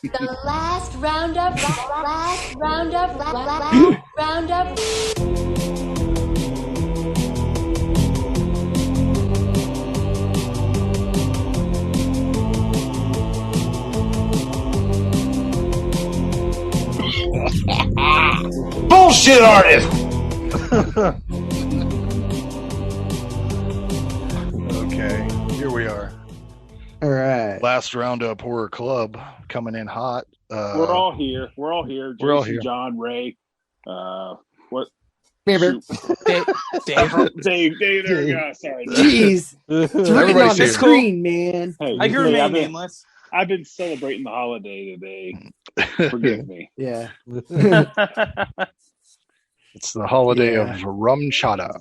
The last roundup, roundup. Bullshit artist! Okay, here we are. All right. Last Roundup Horror Club coming in hot. We're all here. We're all Jason, here. John, Ray. What? Dave. Dave. There we go. Sorry. Jeez. It's written on Everybody's the here. screen, man. Hey, I hear hey, remain nameless. I've been celebrating the holiday today. Forgive me. Yeah. It's the holiday Yeah. of rum chata.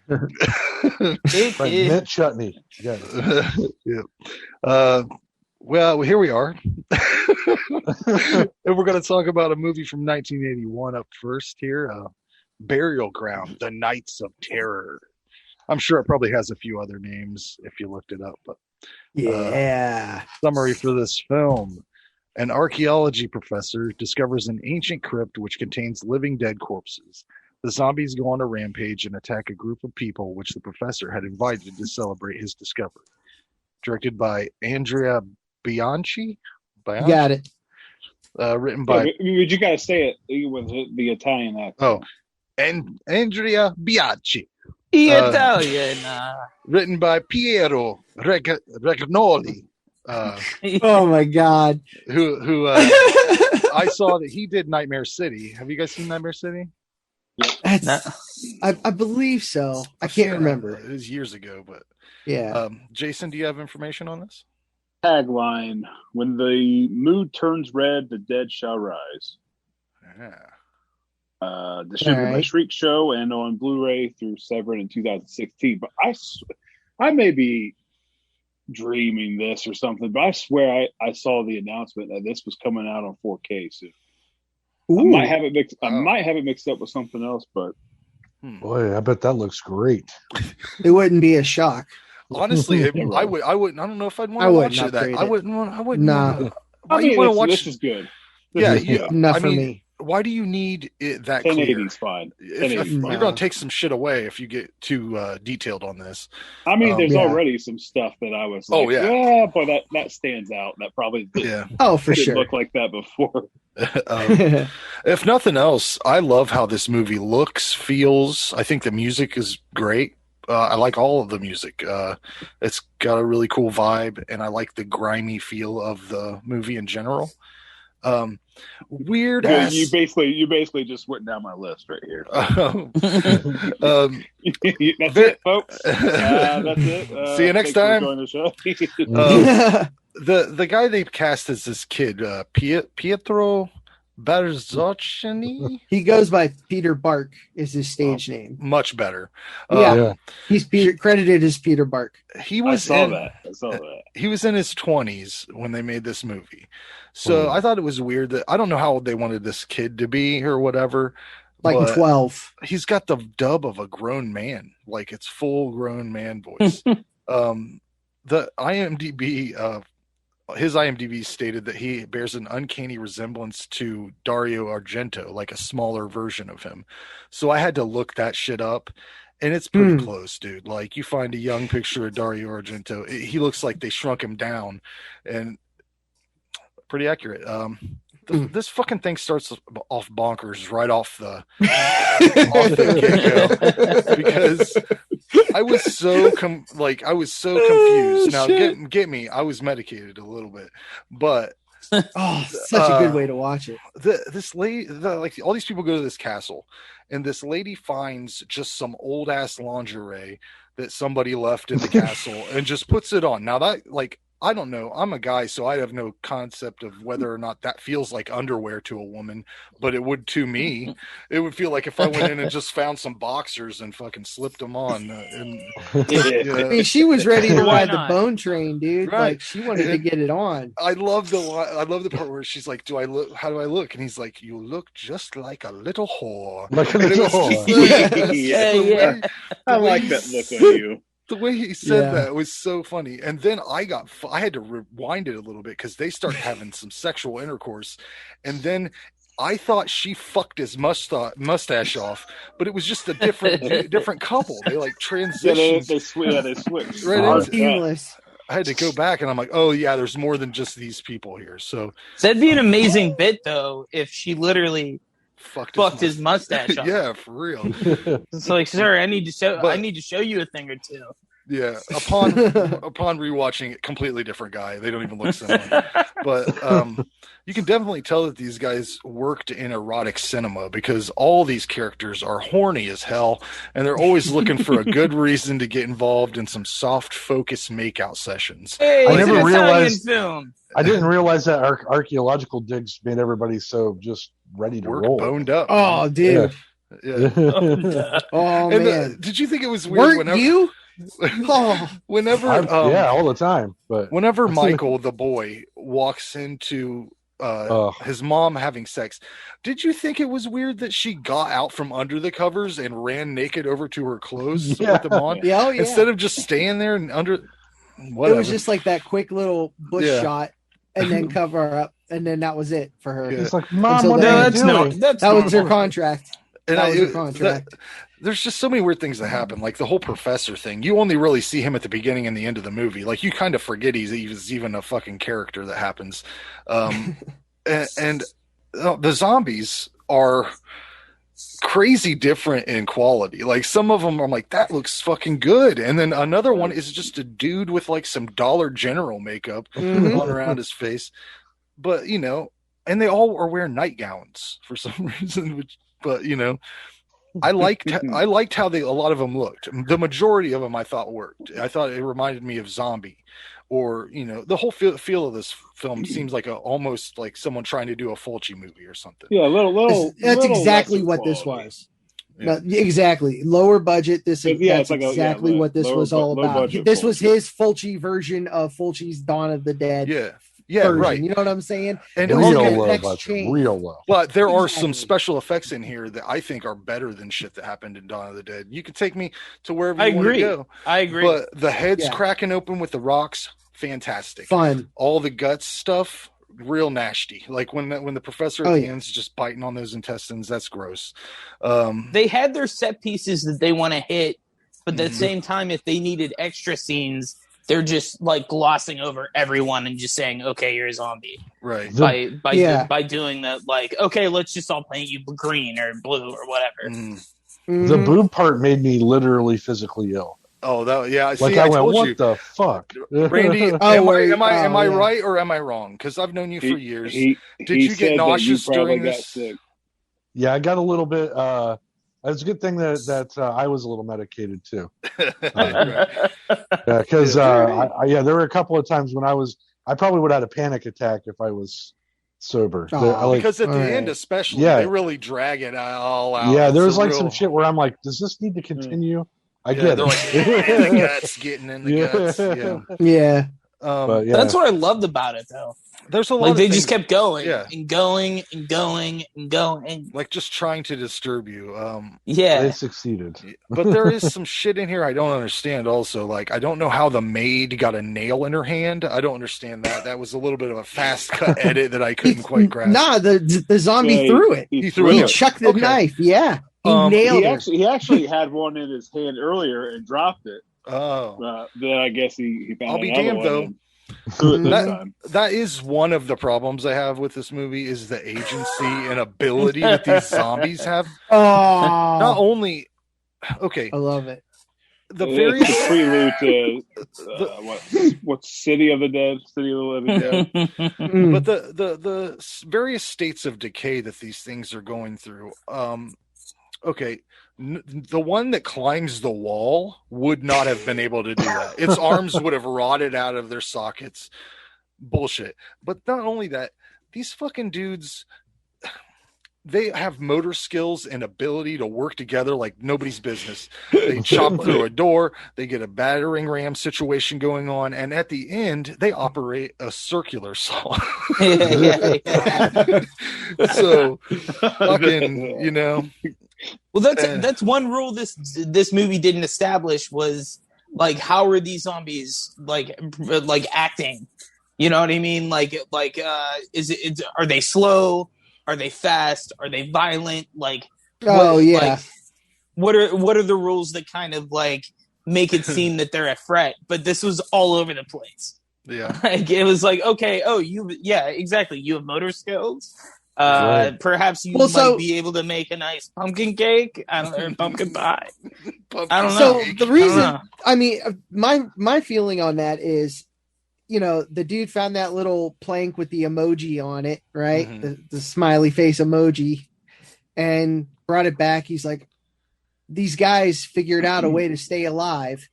It is. Mint chutney. Yeah. Yeah. Well, here we are. And we're going to talk about a movie from 1981 up first here. Burial Ground, The Nights of Terror. I'm sure it probably has a few other names if you looked it up, but Yeah. summary for this film. An archaeology professor discovers an ancient crypt which contains living dead corpses. The zombies go on a rampage and attack a group of people which the professor had invited to celebrate his discovery. Directed by Andrea Bianchi? You got it. Written by... But you got to say it with the Italian accent. Oh, and Andrea Bianchi. Italian. Written by Piero Regnoli. Oh my God. Who I saw that he did Nightmare City. Have you guys seen Nightmare City? I believe so. I can't remember. It was years ago, but Yeah. Jason, do you have information on this? Tagline: When the mood turns red, the dead shall rise. Yeah. Distributed by Alright. Shriek Show and on Blu-ray through Severin in 2016. But I may be dreaming this or something, but I swear I saw the announcement that this was coming out on 4K soon. I Ooh. might have it mixed. I Oh. might have it mixed up with something else, but Boy, I bet that looks great. It wouldn't be a shock. Honestly, Yeah, I right. wouldn't. I don't know if I'd want I to wouldn't watch it. upgrade I it. wouldn't want. I wouldn't. Nah. wanna- I Why mean, you want to watch? this is good. Yeah, This is you, good. Enough I for mean, me. why do you need it that clear? 1080's fine. If 1080's fine. you're going to take some shit away if you get too detailed on this. I mean, there's Yeah. already some stuff that I was Oh, like, yeah. but that stands out. That probably didn't, Yeah. Oh, for didn't sure. look like that before. If nothing else, I love how this movie looks, feels. I think the music is great. I like all of the music. It's got a really cool vibe, and I like the grimy feel of the movie in general. Weird ass. You basically just went down my list right here. Um, That's it, folks. That's it. See you next thanks time. for enjoying the show. the guy they cast as this kid, Pietro Barzoccini, He goes by Peter Bark is his stage name. much better. Yeah. Yeah. He's credited as Peter Bark. He I was saw in, that. He was in his 20s when they made this movie. So I thought it was weird that I don't know how old they wanted this kid to be or whatever. Like but 12. He's got the dub of a grown man, like it's full grown man voice. The IMDb, his IMDb stated that he bears an uncanny resemblance to Dario Argento, like a smaller version of him. So I had to look that shit up, and it's pretty close, dude. Like you find a young picture of Dario Argento, he looks like they shrunk him down, and pretty accurate. This fucking thing starts off bonkers right off the get-go, because I was so confused. Now get me. I was medicated a little bit, but Oh, such a good way to watch it. this lady, like all these people go to this castle, and this lady finds just some old ass lingerie that somebody left in the castle and just puts it on. Now that, like, I don't know. I'm a guy, so I have no concept of whether or not that feels like underwear to a woman, but it would to me. It would feel like if I went in and just found some boxers and fucking slipped them on. I mean, she was ready to Why ride the not? bone train, dude. Right. Like she wanted to get it on. I love the part where she's like, how do I look? And he's like, you look just like a little whore. Like a And it little was just whore. like- Yeah. I like that look on you. The way he said that was so funny. And then I had to rewind it a little bit because they start having some sexual intercourse. And then I thought she fucked his mustache off, but it was just a different couple. They like transitioned. They switched. Right, seamless. I had to go back and I'm like, oh yeah, there's more than just these people here. So that'd be an amazing bit though if she literally fucked his mustache off. Yeah, for real. It's like, sir, I need to show you a thing or two. Yeah, upon rewatching it, completely different guy. They don't even look similar. But you can definitely tell that these guys worked in erotic cinema because all these characters are horny as hell, and they're always looking for a good reason to get involved in some soft focus makeout sessions. Hey, I never realized. Film. I didn't realize that archaeological digs made everybody so just ready to roll, boned up. Oh, dude. Yeah. Oh and man. Did you think it was weird? Weren't you? Oh. Whenever, all the time. But whenever Michael, the boy, walks into his mom having sex, did you think it was weird that she got out from under the covers and ran naked over to her clothes with them on? Yeah, instead of just staying there and under. Whatever. It was just like that quick little bush shot, and then cover her up, and then that was it for her. It's like, Mom, what are you doing? That was her contract. There's just so many weird things that happen, like the whole professor thing. You only really see him at the beginning and the end of the movie. Like you kind of forget he's even a fucking character that happens. And the zombies are crazy different in quality. Like some of them, I'm like, that looks fucking good, and then another one is just a dude with like some Dollar General makeup on around his face. But and they all are wearing nightgowns for some reason. But I liked how a lot of them looked. The majority of them I thought worked. I thought it reminded me of Zombie, or the whole feel of this film seems like almost like someone trying to do a Fulci movie or something. Yeah, that's exactly what this was. Yeah. No, exactly. Lower budget. That's exactly what this was all about. This was his Fulci version of Fulci's Dawn of the Dead. Yeah, version. right. You know what I'm saying? And real low. But there are some special effects in here that I think are better than shit that happened in Dawn of the Dead. You can take me to wherever you want to go. I agree. But the heads cracking open with the rocks, fantastic. Fun. All the guts stuff, real nasty. Like when the professor at the end's just biting on those intestines, that's gross. They had their set pieces that they want to hit, but at the same time, if they needed extra scenes, they're just like glossing over everyone and just saying, "Okay, you're a zombie." Right. By doing that, like, okay, let's just all paint you green or blue or whatever. The boob part made me literally physically ill. Oh, I went, what the fuck, Randy? Am I right or am I wrong? Because I've known you for years. Did you get nauseous during this? Yeah, I got a little bit. It's a good thing that I was a little medicated too. Because there were a couple of times when I probably would have had a panic attack if I was sober. Because at the end, especially, they really drag it all out. Yeah, there was some shit where I'm like, does this need to continue? I get they're it. Like, the guts getting in the guts. Yeah. That's what I loved about it, though. There's a lot. They just kept going and going and going and going, like just trying to disturb you. They succeeded. But there is some shit in here I don't understand. Also, like I don't know how the maid got a nail in her hand. I don't understand that. That was a little bit of a fast cut edit that I couldn't quite grasp. Nah, the zombie threw it. He chucked the knife. Yeah, he nailed it. He actually had one in his hand earlier and dropped it. Oh, then I guess he found. I'll be damned though. That is one of the problems I have with this movie is the agency and ability that these zombies have. Not only, I love it. The various prelude to what City of the Dead, City of the Living Dead. But the various states of decay that these things are going through. The one that climbs the wall would not have been able to do that. Its arms would have rotted out of their sockets. Bullshit. But not only that, these fucking dudes, they have motor skills and ability to work together like nobody's business. They chop through a door, they get a battering ram situation going on, and at the end, they operate a circular saw. So, fucking, Well, that's one rule this movie didn't establish was like how are these zombies like acting? You know what I mean? Are they slow? Are they fast? Are they violent? Like, what are the rules that kind of like make it seem that they're a threat? But this was all over the place. Yeah, like it was like, okay, exactly. You have motor skills. Perhaps you might be able to make a nice pumpkin cake. I don't know, or pumpkin pie. I don't know. So the reason, I mean, my feeling on that is, you know, the dude found that little plank with the emoji on it, right? Mm-hmm. The smiley face emoji, and brought it back. He's like, these guys figured out a way to stay alive.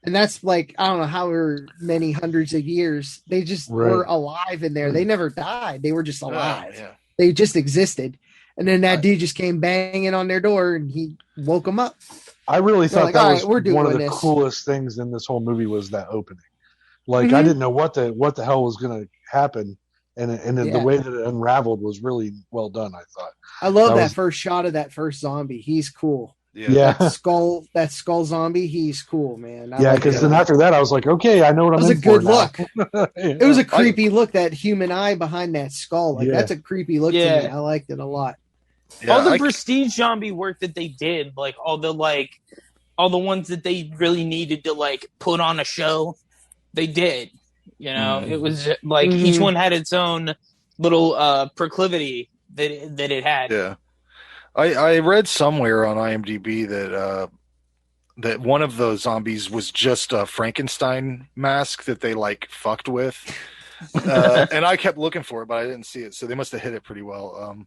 And that's like, I don't know, however many hundreds of years. They just were alive in there. They never died. They were just alive. Yeah. They just existed. And then that dude just came banging on their door and he woke them up. I really thought that was one of the coolest things in this whole movie was that opening. Like, I didn't know what the hell was going to happen. And the way that it unraveled was really well done, I thought. I love that first shot of that first zombie. He's cool. Yeah. That skull zombie, he's cool, man. Because then after that, I was like, okay, I know what I'm in for. It was a good look. It was a creepy look, that human eye behind that skull. Like, that's a creepy look to me. I liked it a lot. Yeah, all the prestige zombie work that they did, like all the ones that they really needed to like put on a show, they did. You know, it was like each one had its own little proclivity that it had. Yeah. I read somewhere on IMDb that one of those zombies was just a Frankenstein mask that they like fucked with, and I kept looking for it, but I didn't see it. So they must have hit it pretty well.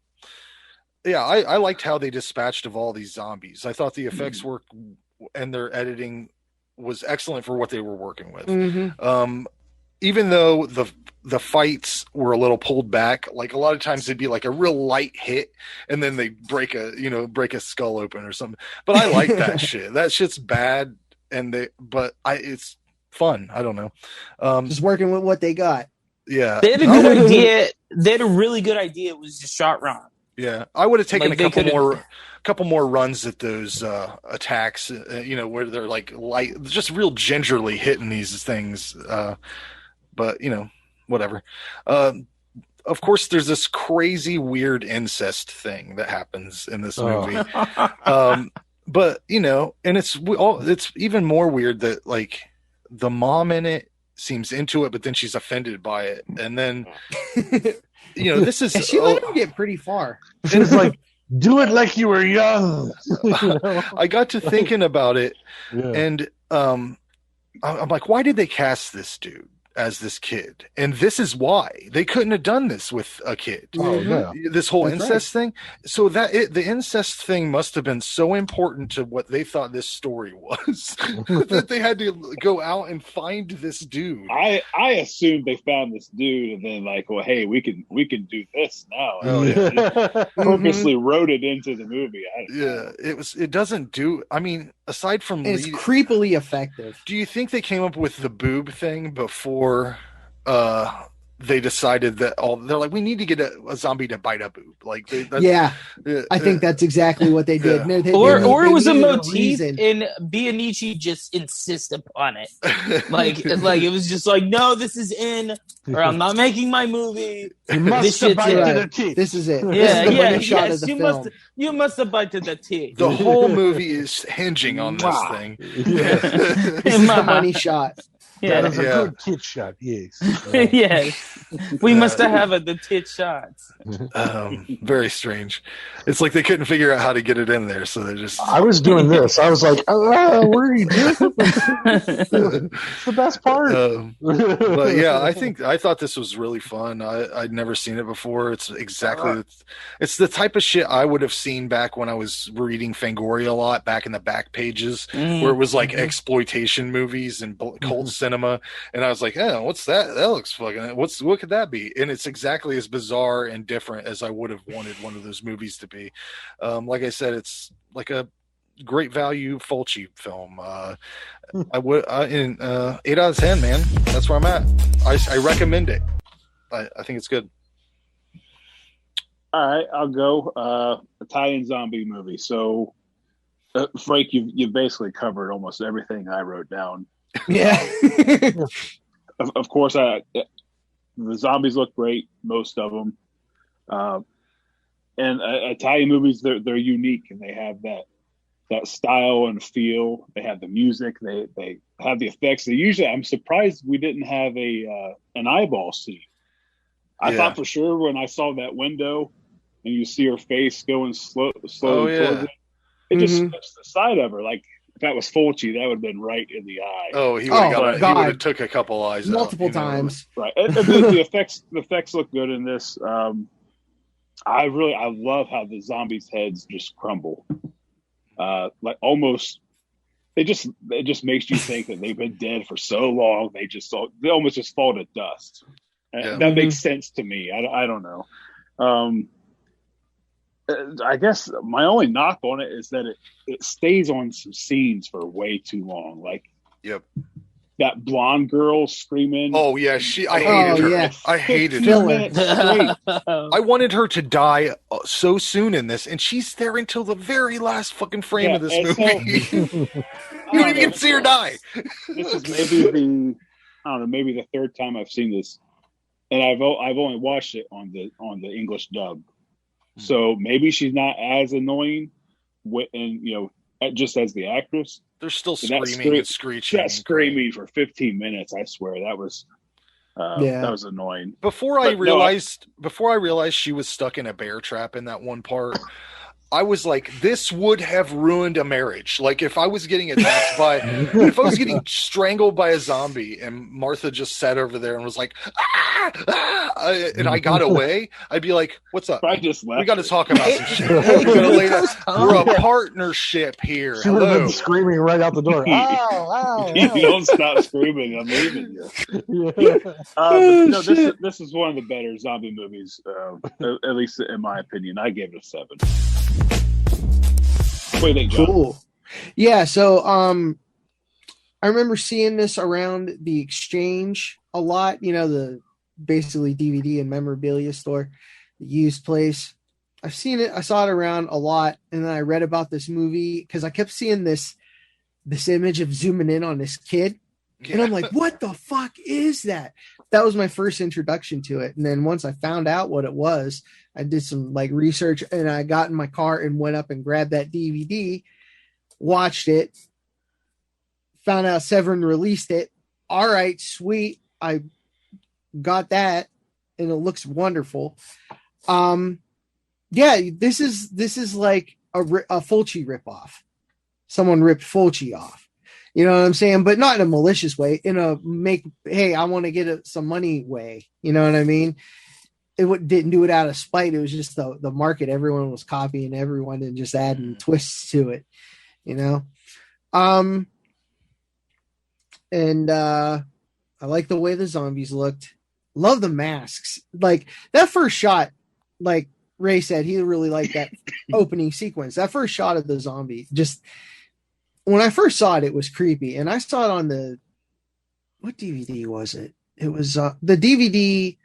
I liked how they dispatched of all these zombies. I thought the effects work and their editing was excellent for what they were working with. Even though the fights were a little pulled back, like a lot of times they'd be like a real light hit and then they break a skull open or something. But I like that shit. That shit's bad it's fun. I don't know. Just working with what they got. Yeah. They had a good idea. They had a really good idea. It was just shot wrong. Yeah. I would have taken a couple more runs at those attacks, where they're like light, just real gingerly hitting these things. But, whatever. Of course, there's this crazy, weird incest thing that happens in this movie. But, and it's even more weird that, like, the mom in it seems into it, but then she's offended by it. And then, this is... She let him get pretty far. She's like, do it like you were young. I got to thinking about it, and I'm like, why did they cast this dude as this kid? And this is why they couldn't have done this with a kid. This whole incest thing. So the incest thing must have been so important to what they thought this story was that they had to go out and find this dude. I assumed they found this dude and then like, well, hey, we can do this now. Purposely wrote it into the movie. It doesn't do. I mean, aside from it's creepily effective. Do you think they came up with the boob thing before they decided that they're like, we need to get a zombie to bite a boob? Like, I think that's exactly what they did. Yeah. Or it was a motif, and Bianici just insist upon it. like it was just like, no, this is in, or I'm not making my movie. You must bite to the teeth. This is it. You must bite to the teeth. The whole movie is hinging on this thing. This is the money shot. That is a good tit shot, yes. Yes. We must have the tit shots. Very strange. It's like they couldn't figure out how to get it in there, so they just... I was doing this. I was like, what are you doing? It's the best part. But yeah, I thought this was really fun. I'd never seen it before. It's exactly... It's the type of shit I would have seen back when I was reading Fangoria a lot, back in the back pages, where it was like exploitation movies and cult cinema, and I was like, what's that? That looks fucking... What could that be? And it's exactly as bizarre and different as I would have wanted one of those movies to be. Like I said, it's like a great value Fulci film. I would 8 out of 10, man. That's where I'm at. I recommend it. I think it's good. All right, I'll go. Italian zombie movie. So Frank, you've basically covered almost everything I wrote down. Yeah. Of course, the zombies look great, most of them. And Italian movies, they're unique, and they have that style and feel. They have the music. They have the effects. I'm surprised we didn't have an eyeball scene. I thought for sure when I saw that window and you see her face going slowly towards it just touched the side of her. Like if that was Fulci, that would have been right in the eye. Oh, he would have took a couple eyes multiple times. Right. And the effects look good in this. I love how the zombies' heads just crumble. Like almost, it just makes you think that they've been dead for so long. They almost just fall to dust. That makes sense to me. I don't know. I guess my only knock on it is that it stays on some scenes for way too long. Like, that blonde girl screaming. Oh yeah, I hated her. Yeah. I hated her. I wanted her to die so soon in this, and she's there until the very last fucking frame of this movie. You don't even get to see her die. This is maybe the third time I've seen this, and I've only watched it on the English dub. So maybe she's not as annoying, just as the actress. They're still screaming and screeching. Yeah, screaming for 15 minutes. I swear that was annoying. Before I realized she was stuck in a bear trap in that one part, I was like, this would have ruined a marriage. Like if I was getting attacked if I was getting strangled by a zombie and Martha just sat over there and was like, and I got away, I'd be like, what's up? I just left. We got to talk about some shit. We're a partnership here. She would have been screaming right out the door. You don't stop screaming, I'm leaving you. This is one of the better zombie movies, at least in my opinion. I gave it a 7. What do you think, John? Cool. Yeah, so I remember seeing this around the Exchange a lot, the basically DVD and memorabilia store, the used place. I've seen it, I saw it around a lot, and then I read about this movie because I kept seeing this image of zooming in on this kid. And I'm like, what the fuck is that? That was my first introduction to it. And then once I found out what it was, I did some research, and I got in my car and went up and grabbed that DVD, watched it, found out Severin released it. All right, sweet. I got that, and it looks wonderful. This is like a Fulci ripoff. Someone ripped Fulci off. You know what I'm saying? But not in a malicious way, in a I want to get some money way. You know what I mean? It didn't do it out of spite. It was just the market. Everyone was copying everyone and just adding twists to it, And I like the way the zombies looked. Love the masks. Like that first shot, like Ray said, he really liked that opening sequence. That first shot of the zombie, just when I first saw it, it was creepy. And I saw it on what DVD was it? It was the DVD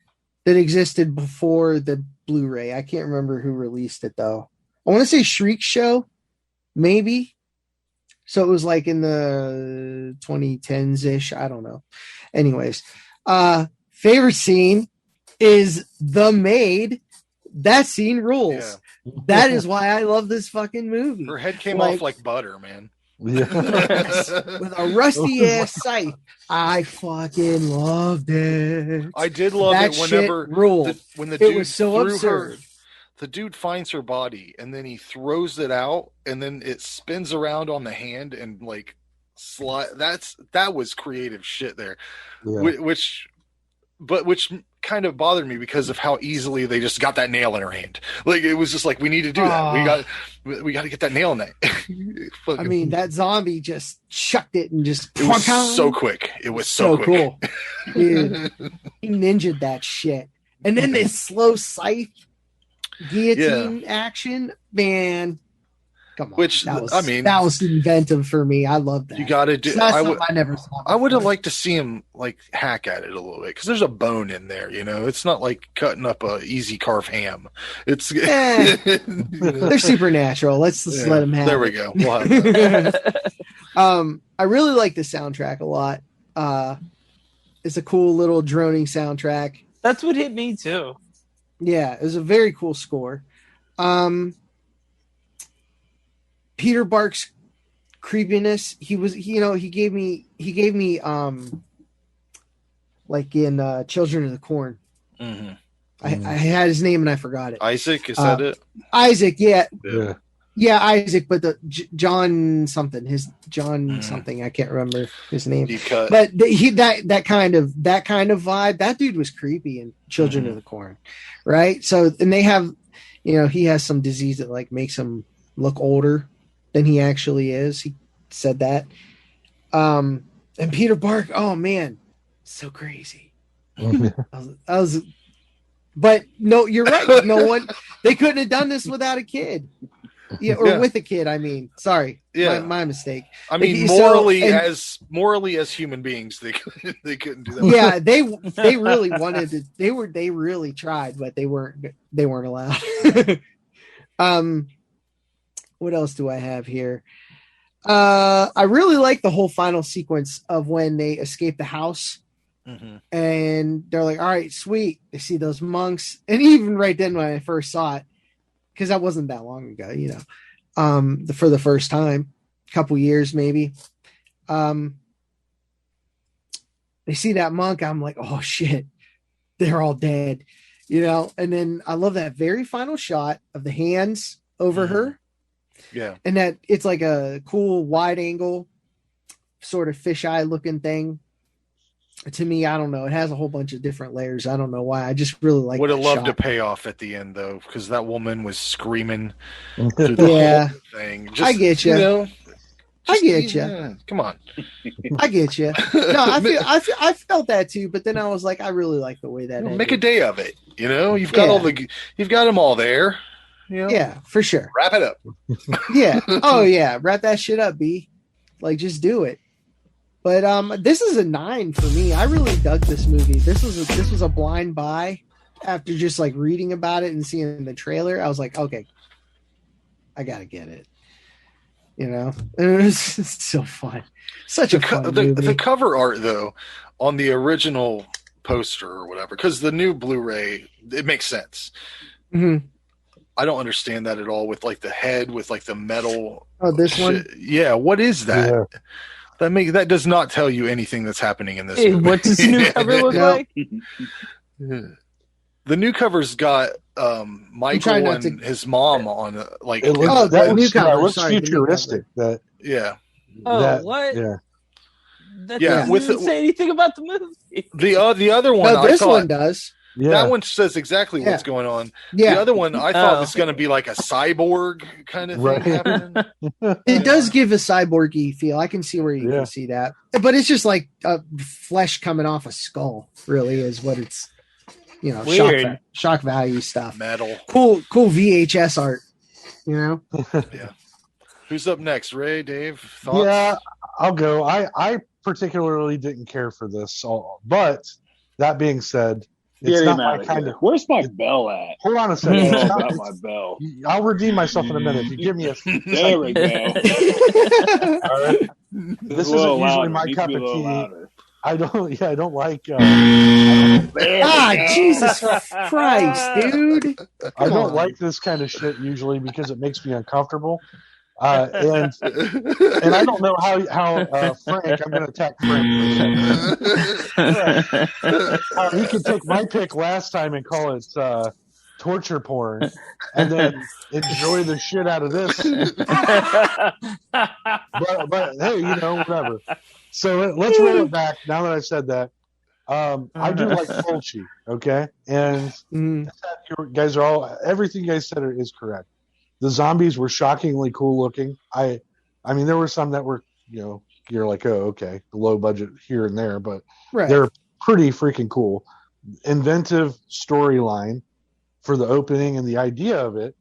that existed before the Blu-ray. I can't remember who released it though. I want to say Shriek Show, maybe. So it was like in the 2010s ish. I don't know. Anyways, favorite scene is The Maid. That scene rules. Yeah. That is why I love this fucking movie. Her head came off like butter, man. Yeah. With a rusty ass scythe. I fucking loved it. I did love that it whenever when the dude was so absurd. The dude finds her body and then he throws it out and then it spins around on the hand and that was creative shit there. Yeah. Which kind of bothered me because of how easily they just got that nail in her hand. Like it was just like, we need to do that. We got to get that nail in that. I mean, that zombie just chucked it and just. It was so quick. It was so quick. Cool. Dude, he ninja'd that shit, and then this slow scythe guillotine action, man. Come on. Which that was, I mean, that was inventive for me. I love that. You got to do. I never saw. I would have liked to see him like hack at it a little bit because there's a bone in there. You know, it's not like cutting up a easy carve ham. It's they're supernatural. Let's just let them have. There we go. We'll have I really like the soundtrack a lot. It's a cool little droning soundtrack. That's what hit me too. Yeah, it was a very cool score. Peter Bark's creepiness. He gave me like in Children of the Corn. Mm-hmm. I had his name and I forgot it. Isaac, is that it? Isaac, yeah. Yeah, Isaac, but the John something, something, I can't remember his name. But that kind of vibe, that dude was creepy in Children of the Corn, right? So, and they have, he has some disease that like makes him look older than he actually is. He said that. And Peter Bark, oh man, so crazy. I was, but no, you're right. They couldn't have done this without a kid. With a kid. I mean, sorry, my mistake. I mean, morally as human beings, they couldn't do that. Yeah, they really wanted to. They really tried, but they weren't allowed. What else do I have here? I really like the whole final sequence of when they escape the house. Mm-hmm. And they're like, all right, sweet. They see those monks. And even right then when I first saw it, because that wasn't that long ago, for the first time, a couple years maybe. They see that monk. I'm like, oh shit, they're all dead, And then I love that very final shot of the hands over her. Yeah. And that it's like a cool wide angle sort of fisheye looking thing. To me, I don't know. It has a whole bunch of different layers. I don't know why. I just really like. Would have loved to pay off at the end though, because that woman was screaming through the whole thing. I get you. I get you. Come on. I get you. No, I felt that too, but then I was like, I really like the way that. Make a day of it. You've got you've got them all there. Yeah, for sure. Wrap it up. Yeah. Oh yeah, wrap that shit up, B. Like, just do it. But this is a 9 for me. I really dug this movie. This was a blind buy after just like reading about it and seeing the trailer. I was like, okay, I gotta get it. And it was so fun. Such a fun movie. The cover art though, on the original poster or whatever, because the new Blu-ray, it makes sense. Mm-hmm. I don't understand that at all with like the head with like the metal. Oh, this one? Yeah, what is that? Yeah. That does not tell you anything that's happening in this movie. What does the new cover look like? The new cover's got Michael and his mom on like. It looks, that new cover looks futuristic. What? Yeah. That doesn't say anything about the movie. The other one, no, this one does. Yeah. That one says exactly what's going on. Yeah. The other one, I thought was going to be like a cyborg kind of thing happening. It does give a cyborgy feel. I can see where you can see that. But it's just like flesh coming off a skull, really, is what it's, shock value stuff. Metal. Cool VHS art, Yeah. Who's up next? Ray, Dave, thoughts? Yeah, I'll go. I particularly didn't care for this, but that being said, it's not my kind of. Where's my bell at? Hold on a second. I got my bell. I'll redeem myself in a minute. If you give me a. There we go. All right. This isn't usually my cup of tea. I don't like. Jesus Christ, dude! I don't like this kind of shit usually because it makes me uncomfortable. And I don't know how Frank. I'm going to attack Frank. He could take my pick last time and call it torture porn, and then enjoy the shit out of this. but hey, whatever. So let's roll it back. Now that I've said that, I do like Fulci. Okay, and you guys are all everything you guys said is correct. The zombies were shockingly cool looking. I mean, there were some that were, you're like, oh, okay, low budget here and there, but they're pretty freaking cool. Inventive storyline for the opening and the idea of it.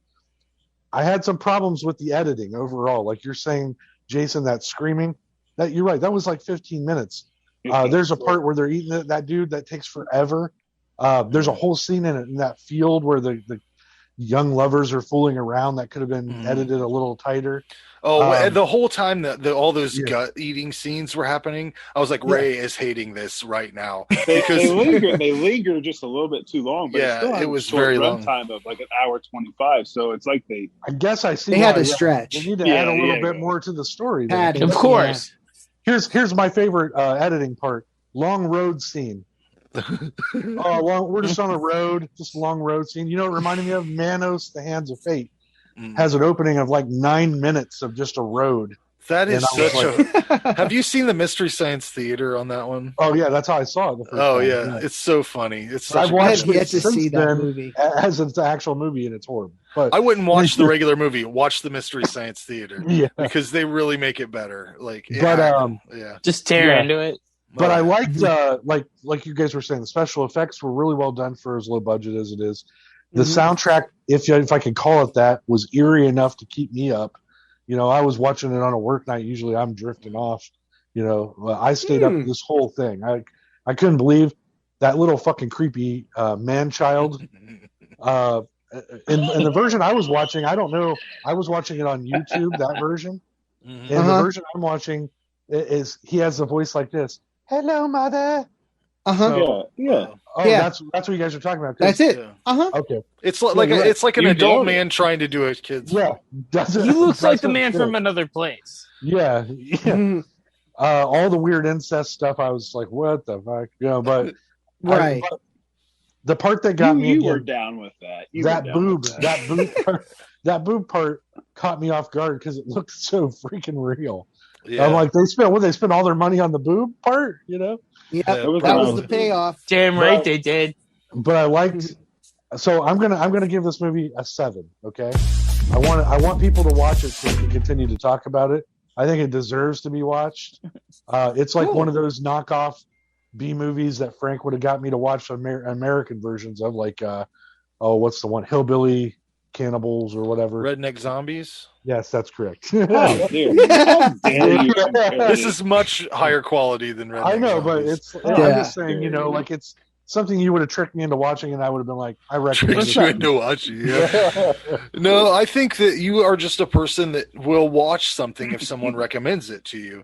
I had some problems with the editing overall. Like you're saying, Jason, that screaming, that you're right. That was like 15 minutes. There's a part where they're eating that dude that takes forever. There's a whole scene in that field where the young lovers are fooling around that could have been edited a little tighter. The whole time that all those gut eating scenes were happening, I was like, Ray is hating this right now because they linger just a little bit too long. But it was very long time of like an hour 25. So it's like I guess I see they had to stretch. They need to add a little bit more to the story. Of course. Here's my favorite editing part: long road scene. We're just on a road, just a long road scene. You know, it reminded me of Manos: The Hands of Fate. Has an opening of like 9 minutes of just a road. That is such a. Have you seen the Mystery Science Theater on that one? Oh yeah, that's how I saw it. The first time. Yeah, it's so funny. It's I've watched yet to see that movie as it's an actual movie, and it's horrible. But I wouldn't watch the regular movie. Watch the Mystery Science Theater, because they really make it better. just tear into it. But I liked, like you guys were saying, the special effects were really well done for as low budget as it is. The soundtrack, if I could call it that, was eerie enough to keep me up. You know, I was watching it on a work night. Usually I'm drifting off. You know, I stayed up this whole thing. I couldn't believe that little fucking creepy man-child. In the version I was watching, I don't know. I was watching it on YouTube, that version. And the version I'm watching is he has a voice like this. Hello, mother. So, that's what you guys are talking about. That's it. Okay. It's like an adult man trying to do a kid's. Yeah. He looks like the man from Another Place. Yeah. All the weird incest stuff, I was like, what the fuck? You know, but right. But the part that got me, you were down with that. That boob part caught me off guard because it looked so freaking real. Yeah. I'm like, they spent all their money on the boob part, you know? Yeah, that was the payoff. Damn right they did. But I liked. So I'm gonna give this movie a 7. Okay, I want people to watch it so we can continue to talk about it. I think it deserves to be watched. It's like one of those knockoff B movies that Frank would have got me to watch American versions of, like what's the one, Hillbilly Cannibals or whatever. Redneck Zombies. Yes, that's correct. This is much higher quality than Redneck I know, Zombies. but I'm just saying, you know, like it's something you would have tricked me into watching, and I would have been like, I recommend you into watching. Yeah. No, I think that you are just a person that will watch something if someone recommends it to you.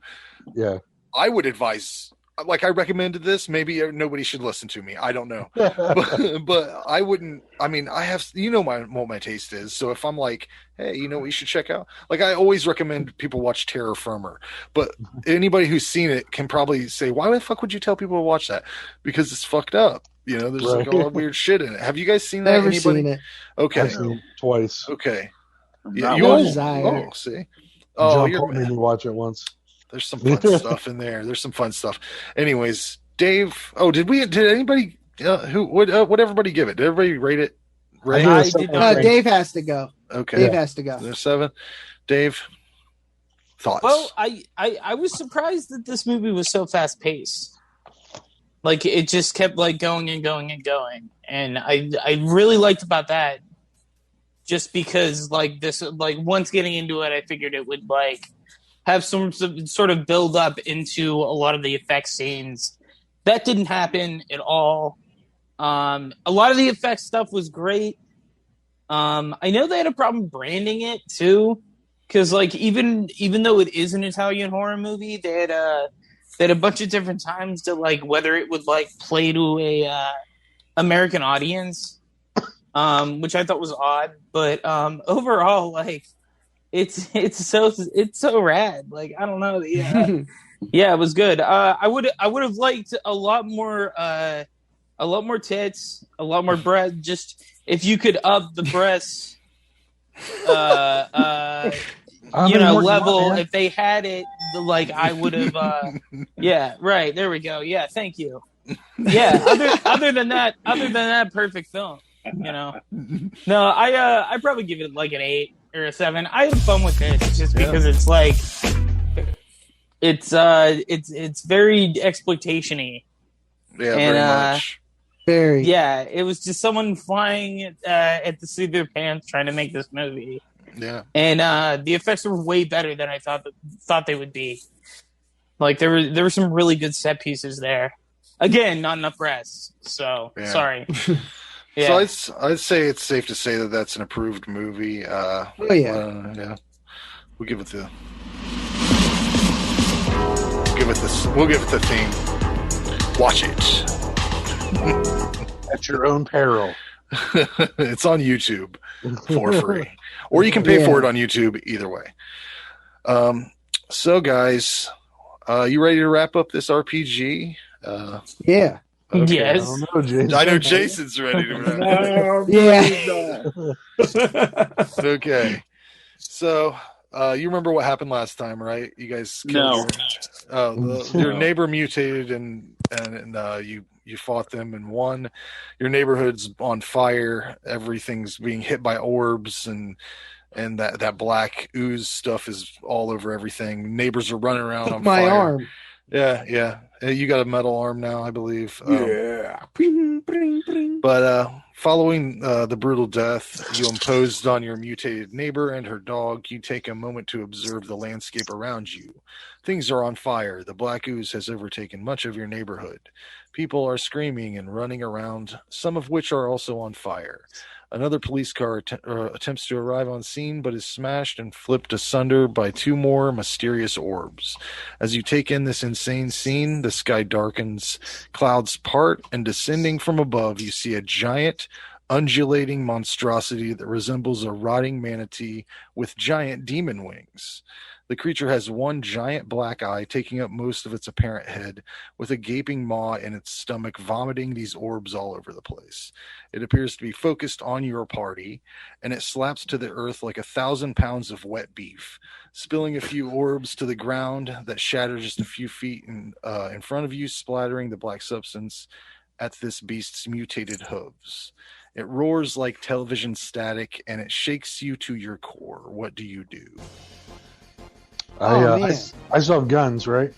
Yeah, I would advise. Like, I recommended this. Maybe nobody should listen to me. I don't know, but I wouldn't. I mean, I have, what my taste is. So if I'm like, hey, you know what you should check out? Like, I always recommend people watch Terror Firmer. But anybody who's seen it can probably say, why the fuck would you tell people to watch that? Because it's fucked up. You know, there's like a lot of weird shit in it. Have you guys seen that? Never seen it. Okay, I've seen it twice. Okay, yeah, you desire. See. Oh, you made me watch it once. There's some fun stuff in there. There's some fun stuff. Anyways, Dave. Oh, did anybody? What everybody give it? Did everybody rate it? I did not. Dave has to go. Okay. Dave has to go. There's 7. Dave, thoughts? Well, I was surprised that this movie was so fast paced. Like, it just kept like going and going and going, and I really liked about that. Just because like this, like once getting into it, I figured it would like have some sort of build up into a lot of the effects scenes. That didn't happen at all. A lot of the effects stuff was great. I know they had a problem branding it too, because like even though it is an Italian horror movie, they had a bunch of different times to like whether it would like play to a American audience, which I thought was odd. But overall, like. It's so rad. Like, I don't know. Yeah, yeah, it was good. I would have liked a lot more tits, a lot more breast. Just if you could up the breasts, level. If they had it, like I would have. Yeah, right. There we go. Yeah, thank you. Yeah. Other than that, perfect film. You know. No, I probably give it like an 8. Or a 7. I had fun with this just because it's like it's very exploitation-y. Yeah, and, very much. Very. Yeah, it was just someone flying at the seat of their pants trying to make this movie. Yeah. And the effects were way better than I thought they would be. Like there were some really good set pieces there. Again, not enough brass. So sorry. Yeah. So I'd say it's safe to say that that's an approved movie. Yeah. We'll give it the theme. Watch it. At your own peril. It's on YouTube for free. Or you can pay for it on YouTube, either way. So guys, you ready to wrap up this RPG? Yeah. Okay. Yes. I know Jason's ready to wrap up. Okay. So you remember what happened last time, right? You guys killed your neighbor mutated and you fought them and won. Your neighborhood's on fire. Everything's being hit by orbs and that black ooze stuff is all over everything. Neighbors are running around on my fire. Arm. Yeah. You got a metal arm now, I believe. Yeah. But following the brutal death you imposed on your mutated neighbor and her dog, you take a moment to observe the landscape around you. Things are on fire. The black ooze has overtaken much of your neighborhood. People are screaming and running around, some of which are also on fire. Another police car attempts to arrive on scene, but is smashed and flipped asunder by two more mysterious orbs. As you take in this insane scene, the sky darkens, clouds part, and descending from above, you see a giant, undulating monstrosity that resembles a rotting manatee with giant demon wings. The creature has one giant black eye taking up most of its apparent head, with a gaping maw in its stomach vomiting these orbs all over the place. It appears to be focused on your party, and it slaps to the earth like 1,000 pounds of wet beef, spilling a few orbs to the ground that shatter just a few feet in front of you, splattering the black substance at this beast's mutated hooves. It roars like television static, and it shakes you to your core. What do you do? I still have guns, right?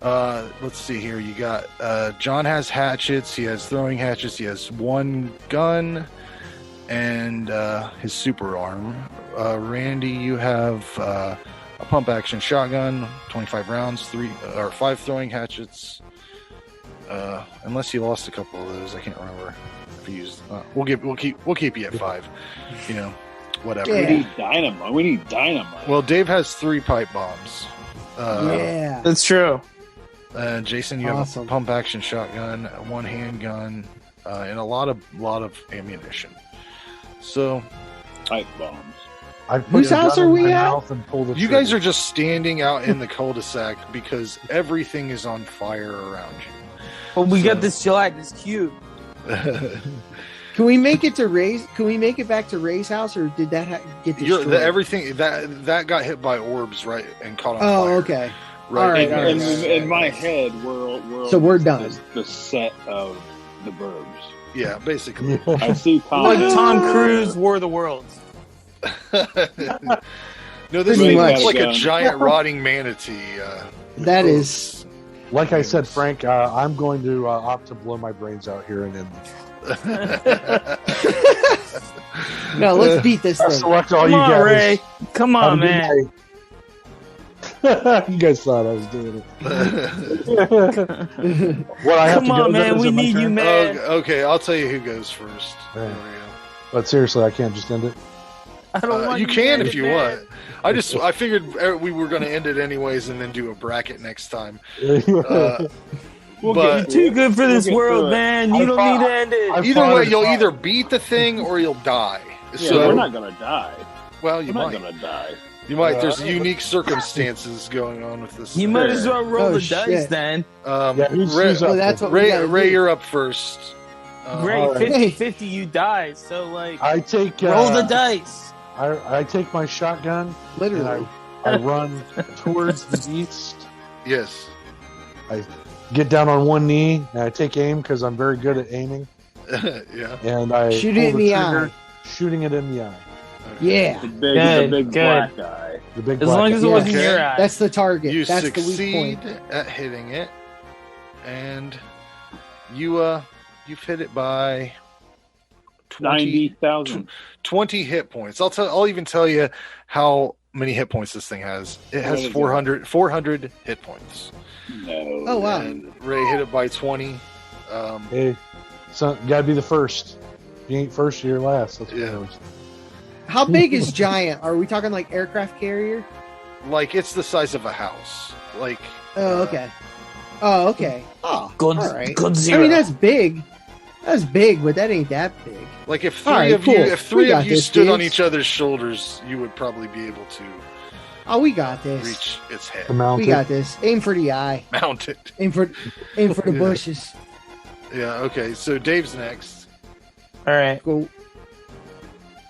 Let's see here. You got John has hatchets. He has throwing hatchets. He has one gun and his super arm. Randy, you have a pump action shotgun, 25 rounds, 5 throwing hatchets. Unless you lost a couple of those, I can't remember if you used. We'll keep you at 5. You know. Whatever. Yeah. We need dynamite. Well, Dave has 3 pipe bombs. That's true. Jason, you have a pump action shotgun, 1 handgun, and a lot of ammunition. So, pipe bombs. Whose house are we at? You guys are just standing out in the cul-de-sac because everything is on fire around you. Well, we got this gelatinous cube. Can we make it to Ray's? Can we make it back to Ray's house, or did that get destroyed? Everything that got hit by orbs, right, and caught on fire. Oh, okay. Right. All right. In my head, we're done. The set of the Burbs. Yeah, basically. I see like Tom Cruise War the Worlds. No, this is like a giant rotting manatee. That is. Like I said, Frank, I'm going to opt to blow my brains out here and end this. No, let's beat this thing. Select all Come you on, guys. Ray. Come on, man. You guys thought I was doing it. Come on, man. We need you, man. Okay, I'll tell you who goes first. Yeah. But seriously, I can't just end it. I don't want you can if you man. want. I figured we were going to end it anyways and then do a bracket next time. You're too good for this world, man. You don't need to end it. Either way, you'll either beat the thing or you'll die. Yeah, so we're not going to die. Well, you might. We're not going to die. You might. There's unique circumstances going on with this. You might as well roll the dice then. Ray, you're up first. Ray, 50-50, you die. So, I take roll the dice. I take my shotgun, literally. I run towards the east. Yes. I get down on one knee and I take aim because I'm very good at aiming. Yeah. And I shoot it in the eye. Shooting it in the eye. Okay. Yeah. The big black eye. The big as black long as it eye. wasn't your eye. That's the target. You That's succeed the weak point. at hitting it, and you've hit it by 90,000. 20 hit points. I'll even tell you how many hit points this thing has. It has 400 hit points. No. Oh wow! And Ray hit it by 20. Hey, so you gotta be the first. If you ain't first, you're last. That's what it is. How big is giant? Are we talking like aircraft carrier? Like it's the size of a house. Like. Oh okay. Oh okay. Oh, all right. Godzilla. I mean that's big. That's big, but that ain't that big. Like if three of you stood on each other's shoulders, you would probably be able to. Oh, we got this. Reach its head. We got this. Aim for the eye. Mount it. Aim for the bushes. Yeah. Okay. So Dave's next. All right. Go.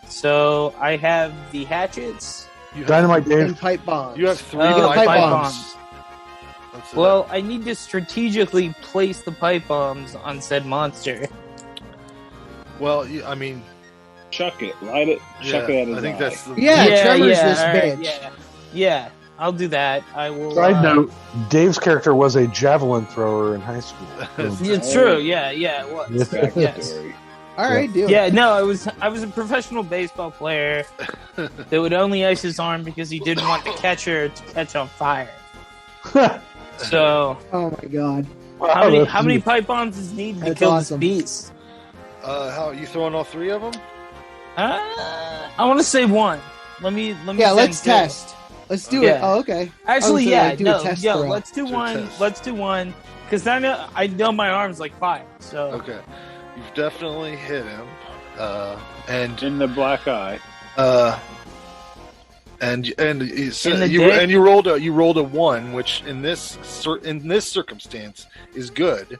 So I have the hatchets. Dynamite, Dave. And pipe bombs. You have 3 pipe bombs. Well, I need to strategically place the pipe bombs on said monster. Well, I mean, chuck it, light it, chuck it at his I think eye. that's the Tremors this right, bitch. Yeah, I'll do that. I will. Side note: Dave's character was a javelin thrower in high school. It's true. Yeah, it was. Yes. All right, do it. Yeah, no, I was a professional baseball player that would only ice his arm because he didn't want the catcher to catch on fire. So. Oh my god. How many pipe bombs is needed to kill this beast? How you throwing all 3 of them? I want to say 1. Let me. Yeah, let's test. Let's do it. Oh, okay. Actually, let's do Do one. a test. Let's do one because I know my arm's like fire. So Okay, you've definitely hit him, and in the black eye. And you rolled a 1, which in this circumstance is good,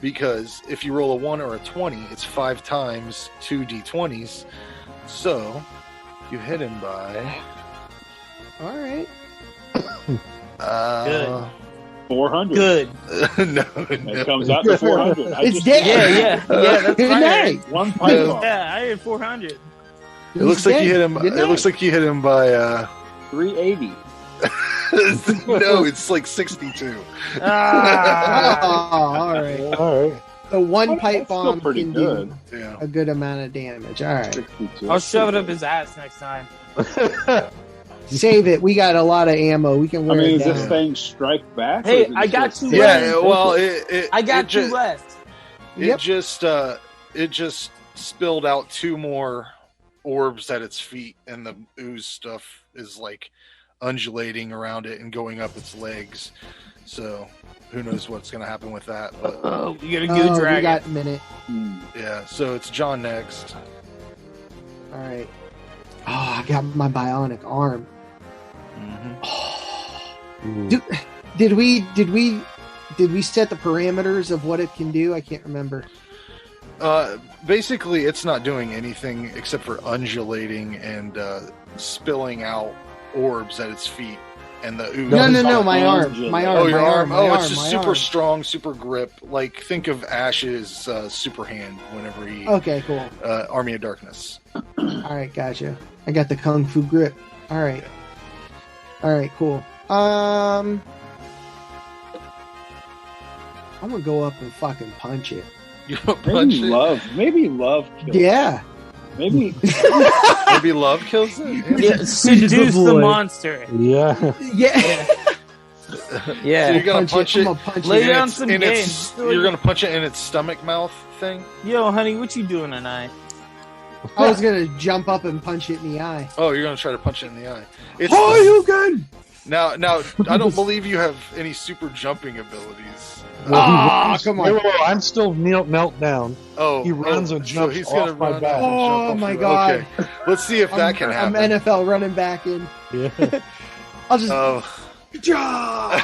because if you roll a 1 or a 20, it's 5 times 2 d20s. So you hit him by. All right. Good. 400. Good. No, It comes out to 400. It's dead. Yeah. That's Good fine. night. One pipe bomb. Yeah, I had 400. It looks like you hit him. It looks like you hit him by. 380. No, it's like 62. Oh, all right. All right. So one That's pipe still bomb pretty can good. do Yeah. a good amount of damage. All right. 62. I'll shove it up his ass next time. Save it. We got a lot of ammo. We can wear is it down. this thing strike back? Hey, or is it I got just- two Yeah. Well, I got 2 left. It just spilled out 2 more orbs at its feet, and the ooze stuff is like undulating around it and going up its legs. So who knows what's going to happen with that? But Oh, you got a good We dragon. got a minute. yeah, so it's John next. All right. Oh, I got my bionic arm. Did we set the parameters of what it can do? I can't remember. Basically, it's not doing anything except for undulating and spilling out orbs at its feet, and the ooze. No, my arm. My arm. Oh, your my arm. my It's just my super arm. strong, super grip. Like, think of Ash's super hand whenever he Okay, cool. Army of Darkness. All right, gotcha. I got the kung fu grip. All right. All right, cool. I'm gonna go up and fucking punch it. You punch it? Maybe love kills. Yeah. Maybe Maybe love kills it. Yeah, seduce the monster. Yeah. Yeah. So Yeah. you're gonna punch it. I'm gonna punch Lay it. down some in game. its, you're gonna punch it in its stomach mouth thing. Yo, honey, what you doing tonight? I was gonna jump up and punch it in the eye. Oh, you're gonna try to punch it in the eye. It's you good? now. I don't believe you have any super jumping abilities. Ah, come on. Whoa, I'm still knelt down. Oh, He runs and jumps he's off gonna my run back. and jump Oh, off my your- God. Okay, let's see if that can happen. I'm NFL running back in. Yeah. I'll just. Oh. Ja!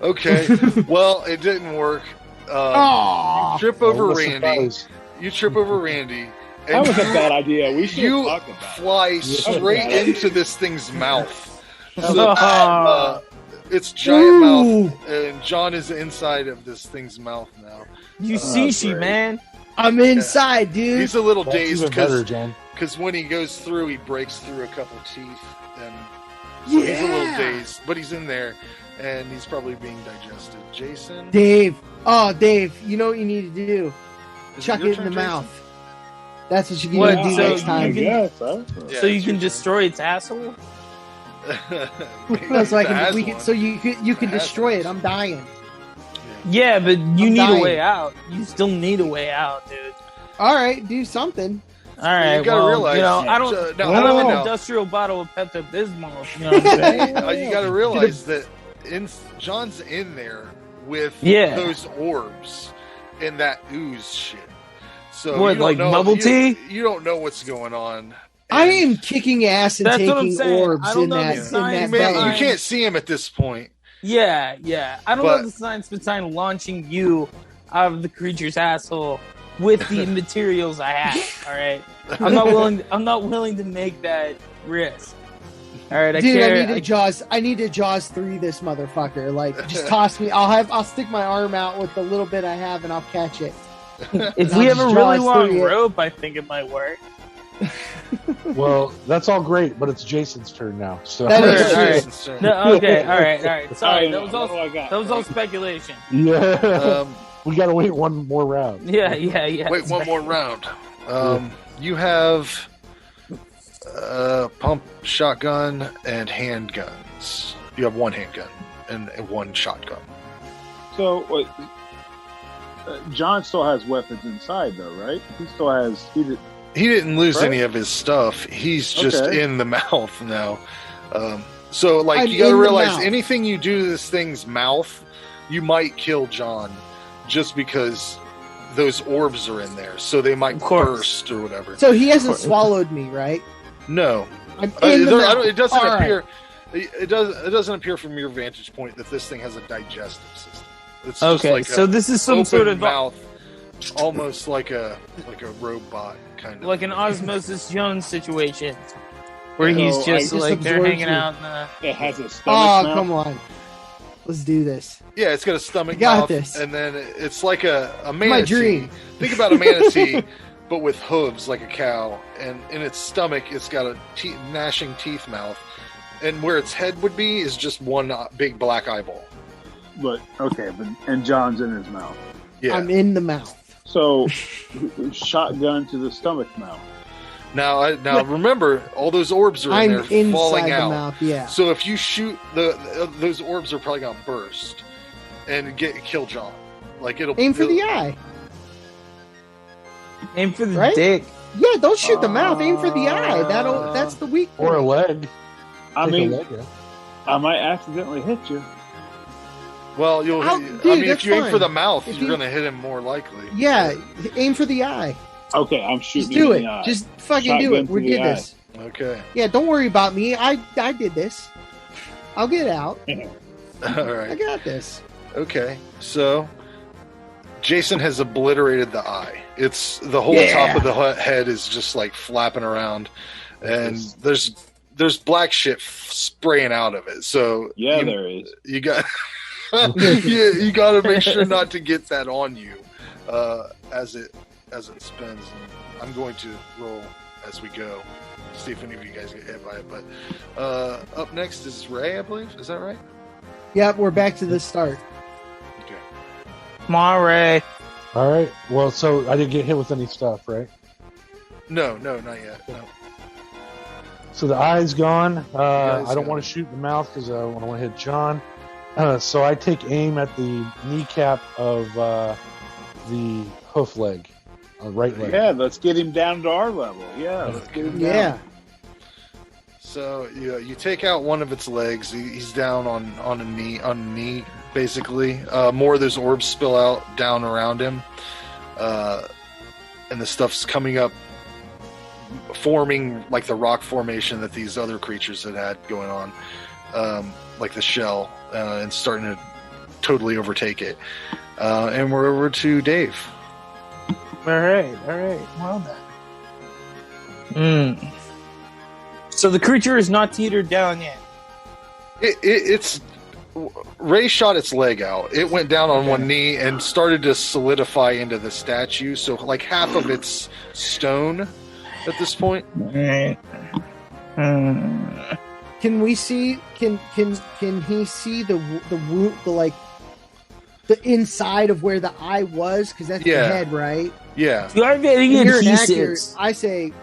Okay. Well, it didn't work. Aw. You trip over What a Randy. surprise. You trip over Randy. that was a bad idea. We should You talk about it. fly straight into this thing's mouth. So, Oh. its giant Ooh. mouth, and John is inside of this thing's mouth now. You see, she great. man. I'm inside, dude. He's a little That's dazed even better, because John. when he goes through, he breaks through a couple teeth, and so he's a little Yeah. dazed. But he's in there, and he's probably being digested. Jason, Dave. Oh, Dave. You know what you need to do? is Chuck your it in turn, the Jason? mouth. That's what you can do next time. So you can destroy its asshole. No, so you can destroy it. I'm dying. Yeah, but you need a way out. You still need a way out, dude. All right, do something. All right, you gotta realize, I don't have an industrial bottle of Pepto Bismol. You know what I'm saying? You gotta realize that John's in there with those orbs and that ooze shit. So what, like bubble tea? You don't know what's going on. I am kicking ass and taking orbs in that. You can't see him at this point. Yeah. I don't know the science behind launching you out of the creature's asshole with the materials I have. All right, I'm not willing to make that risk. All right, I need to Jaws 3 this motherfucker. Like, just toss me. I'll stick my arm out with the little bit I have, and I'll catch it. If we have a really long rope, I think it might work. Well, that's all great, but it's Jason's turn now. So that is true. No, okay, all right. Sorry, that was all speculation. Yeah, we gotta wait one more round. Yeah. Wait one more round. You have pump shotgun and handguns. You have one handgun and one shotgun. So, John still has weapons inside, though, right? He still has. He didn't lose any of his stuff. He's just in the mouth now. So, you gotta realize, anything you do to this thing's mouth, you might kill John, just because those orbs are in there. So they might burst or whatever. So he hasn't swallowed me, right? No. I'm in the mouth. It doesn't appear. Right. It doesn't appear from your vantage point that this thing has a digestive system. It's okay, so this is some sort of mouth, almost like a robot kind of, like an Osmosis Jones situation, where he's just they're hanging out. It has a stomach mouth. Come on, let's do this. Yeah, it's got a stomach mouth, this. And then it's like a manatee. My dream. Think about a manatee, but with hooves like a cow, and in its stomach, it's got a gnashing teeth mouth, and where its head would be is just one big black eyeball. And John's in his mouth. Yeah, I'm in the mouth. So, shotgun to the stomach mouth. Now remember, all those orbs are in there falling out. The mouth, yeah. So if you shoot those orbs are probably gonna burst and kill John. Like it'll aim for the eye. Aim for the dick. Yeah, don't shoot the mouth. Aim for the eye. That's the weak point. Or a leg. I might accidentally hit you. Well, if you aim for the mouth, you're going to hit him more likely. Yeah, aim for the eye. Okay, I'm shooting. Just do it. The eye. Just fucking do it. We did this. Okay. Yeah, don't worry about me. I did this. I'll get out. All right. I got this. Okay, so Jason has obliterated the eye. It's the whole top of the head is just like flapping around, and there's black shit spraying out of it. So there is. You got. You got to make sure not to get that on you as it spins. And I'm going to roll as we go, see if any of you guys get hit by it. But up next is Ray, I believe. Is that right? Yep, we're back to the start. Okay. Come on, Ray. All right. Well, so I didn't get hit with any stuff, right? No, not yet. No. So the eye's gone. I don't want to shoot in the mouth because I want to hit John. So I take aim at the kneecap of the hoof leg, right leg. Yeah, let's get him down to our level. Yeah, let's get him down. Yeah. So you take out one of its legs. He's down on a knee, basically. More of those orbs spill out down around him, and the stuff's coming up, forming like the rock formation that these other creatures had going on, like the shell. And starting to totally overtake it. And we're over to Dave. All right. Well done. So the creature is not teetered down yet. It's Ray shot its leg out. It went down on one knee and started to solidify into the statue. So like half of it's stone at this point. All right. Can we see? Can he see the inside of where the eye was? Because that's the head, right? Yeah. You are getting You're inaccurate. adhesives.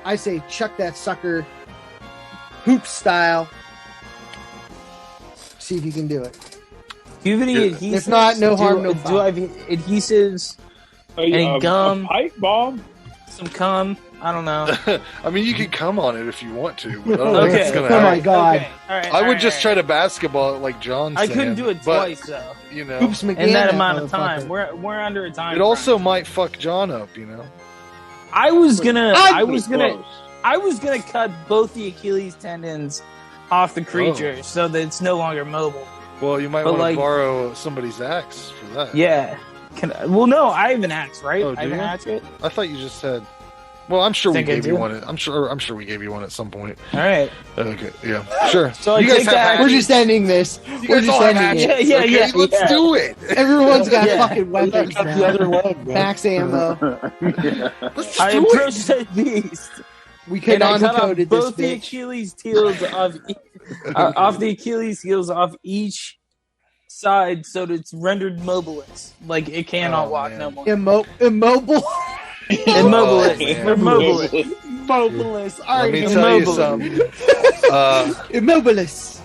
I say chuck that sucker hoop style. See if you can do it. Do you have any adhesives? If not, no harm, no Do foul. I have adhesives? Any gum? A pipe bomb? Some cum? I don't know. I mean, you can come on it if you want to. But I don't Okay. think it's gonna Oh my happen. God. Okay. All right, I would just try to basketball it like John I said. couldn't do it but, twice though. You know, Hoops McGann, In that amount motherfucker. of time, we're under a time. it also crunch. might fuck John up. You know. I was gonna Close. cut both the Achilles tendons off the creature so that it's no longer mobile. Well, you might But, want to like- borrow somebody's axe for that. Yeah. Well, no, I have an axe, right? Oh, I have do an you? hatchet. I thought you just said. Well, I'm sure we Think I gave you do. one. I'm sure we gave you one at some point. All right. Okay, yeah, sure. So you I guys take have that- hatchets? We're just ending this. You We're guys all just have ending hatchets? it. Yeah, Okay, yeah, let's yeah. do it. Everyone's got Yeah. fucking weapons Cut the now. other leg, man. Max ammo. Let's I do approach it. that beast. We could And I cut off uncoded this both the bitch. Achilles heels off the Achilles heels off each side, so that it's rendered mobileless. Like it cannot Oh, walk man. no more. Immobile. Immobilist. man. We're mobilist. Immobilist. All Let right, me tell you Immobile. something. Immobilist.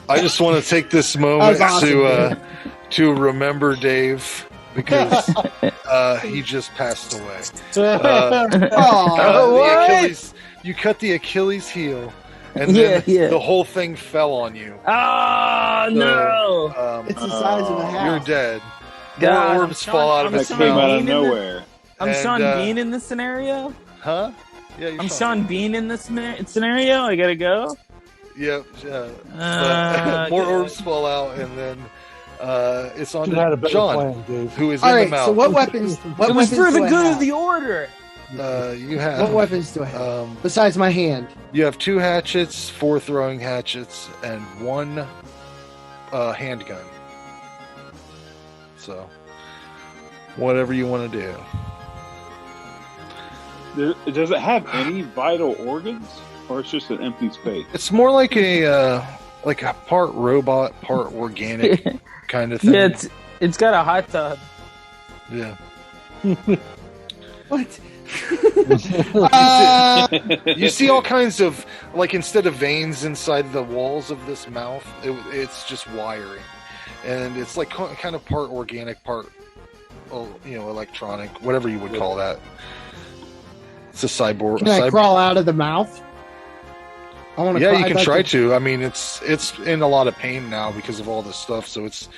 I just want to take this moment That was awesome, to remember Dave because he just passed away. Oh, what? The Achilles, you cut the Achilles heel, and then the whole thing fell on you. Oh, So, no. it's the size of a house. You're dead. God, More I'm orbs Sean- fall out of I'm his That Sean came out Bean of in the- nowhere. I'm And, Sean Bean in this scenario? Huh? Yeah, you're I'm Sean Bean in this scenario? I gotta go? Yep. But more God. orbs fall out, and then it's on You had a to better John, plan, Dave. who is All in right, the mouth. so what weapons? What It was weapons for the do I good have? of the order. You have What weapons do I have besides my hand? you have 2 hatchets, 4 throwing hatchets, and 1 handgun. So, whatever you want to do. Does it have any vital organs, or it's just an empty space? It's more like a part robot, part organic kind of thing. Yeah, it's got a hot tub. Yeah. What? You see all kinds of, like, instead of veins inside the walls of this mouth, it's just wiring, and it's like kind of part organic, part electronic, whatever you would call that. It's a cyborg. Can I crawl out of the mouth? I want to. Yeah, you can try to. I mean, it's in a lot of pain now because of all this stuff, so it's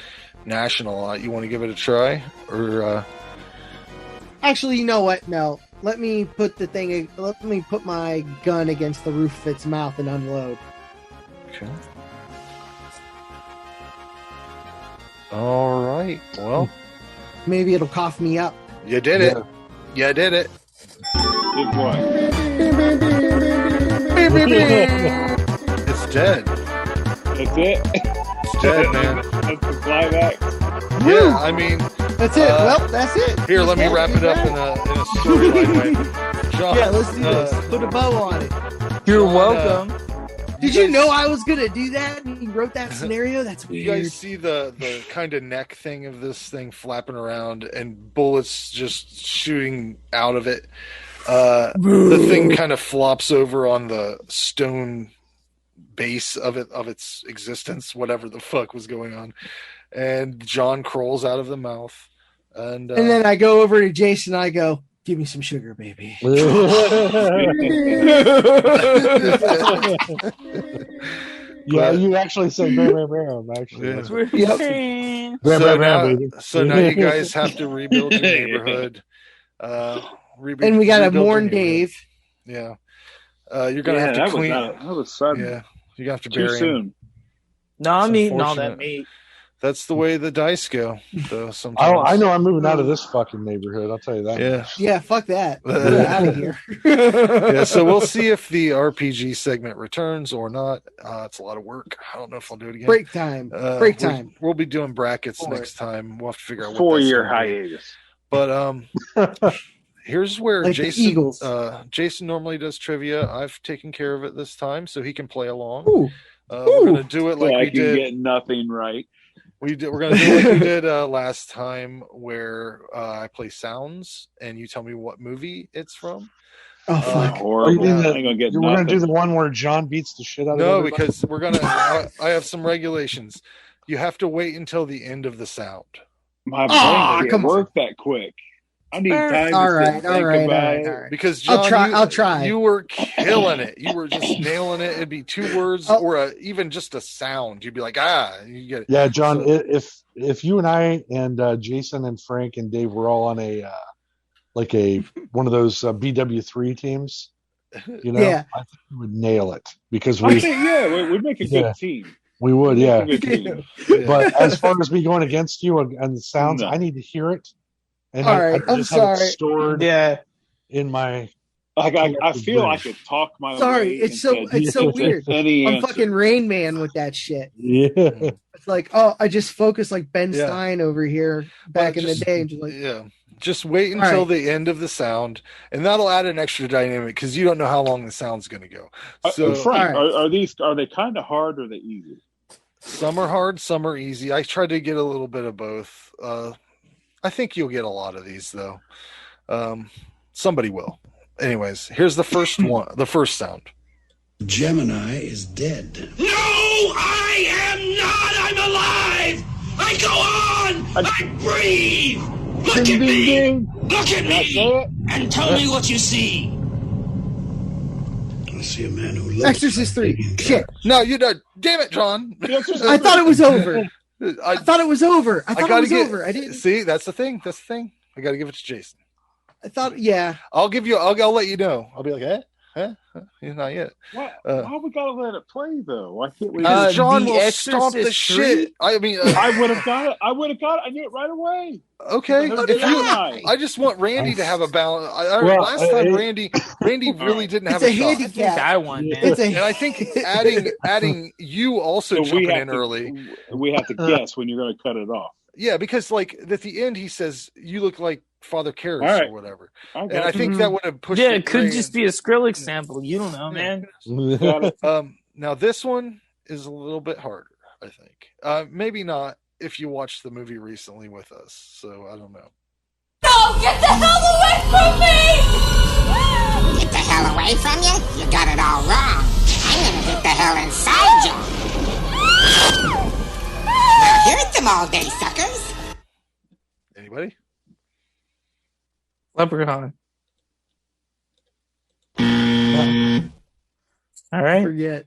gnashing a lot. You want to give it a try, or? Actually, you know what? No. Let me put my gun against the roof of its mouth and unload. Okay. All right. Well, maybe it'll cough me up. You did it. You did it. Did what? It's dead. That's it? It's dead, man. That's the climax? Yeah, I mean... That's it. Well, that's it. Here, let me wrap it up in a storyline way. John, Yeah, let's do this. Put a bow on it. You're John, welcome. Did you know I was going to do that? And he wrote that scenario? That's weird. You guys see the kind of neck thing of this thing flapping around and bullets just shooting out of it? The thing kind of flops over on the stone base of its existence, whatever the fuck was going on. And John crawls out of the mouth. And then I go over to Jason and I go, give me some sugar, baby. Yeah, you actually said bam, bam, actually. Yeah. Bam, bam, baby. So now you guys have to rebuild your neighborhood. And we got to mourn Dave. Yeah. You're going to have to clean. That was sudden. Yeah. You're going to have to Too bury soon. him. No, I'm It's eating all that unfortunate. meat. That's the way the dice go. So sometimes. I know I'm moving out of this fucking neighborhood. I'll tell you that. Yeah. Yeah, fuck that. Get out of here. Yeah, so we'll see if the RPG segment returns or not. It's a lot of work. I don't know if I'll do it again. Break time. Break time. We'll be doing brackets next time. We'll have to figure out what 4-year that's gonna be. hiatus. But here's where Like the Jason Eagles. Jason normally does trivia. I've taken care of it this time, so he can play along. Ooh. We're gonna do it like I we can did. get nothing right. We're gonna do like we did last time, where I play sounds and you tell me what movie it's from. Oh fuck! Horrible. We're gonna do the one where John beats the shit out of everybody? Because we're gonna. I have some regulations. You have to wait until the end of the sound. My brain can't work that quick. I need time to think about it. Because John, I'll try. You were killing it. You were just nailing it. It'd be 2 words or even just a sound. You'd be like, you get it. Yeah, John. If you and I and Jason and Frank and Dave were all on a one of those BW3 teams, I think we would nail it because we'd make a good team. We would, yeah. But as far as me going against you and the sounds, I need to hear it. And all right, I'm sorry. Stored in my. I feel I could talk my. Sorry, it's so weird. I'm fucking Rain Man with that shit. Yeah. It's like, I just focus like Ben Stein over here back in the day, and just like, just wait until the end of the sound, and that'll add an extra dynamic because you don't know how long the sound's going to go. So, Frank, are they kind of hard or are they easy? Some are hard, some are easy. I tried to get a little bit of both. I think you'll get a lot of these though. Somebody will. Anyways, here's the first one. The first sound. Gemini is dead. No, I am not. I'm alive. I go on. I breathe. Look at me. Look at me. And tell me what you see. I see a man who looks Exorcist 3. Shit. No, you don't. Damn it, John. I thought it was over. I thought it was over. I didn't see. That's the thing. I got to give it to Jason. I thought, I'll give you. I'll let you know. I'll be like, not yet. Why we gotta let it play though? Why can't we? John will stomp the shit. I mean, I would have got it. I knew it right away. Okay, I just want Randy to have a balance. Last time Randy really didn't have a handicap. I won, man. And I think adding you also jumping in early. We have to guess when you're going to cut it off. Yeah, because like at the end he says you look like Father Karras or whatever, and I think that would have pushed. Yeah, it could just be a Skrillex sample. You don't know, man. Now this one is a little bit harder, I think. Maybe not if you watched the movie recently with us. So I don't know. No, get the hell away from me! Get the hell away from you? You got it all wrong. I'm gonna get the hell inside you. Now hit them all day, suckers. Anybody? Leprechaun. All right.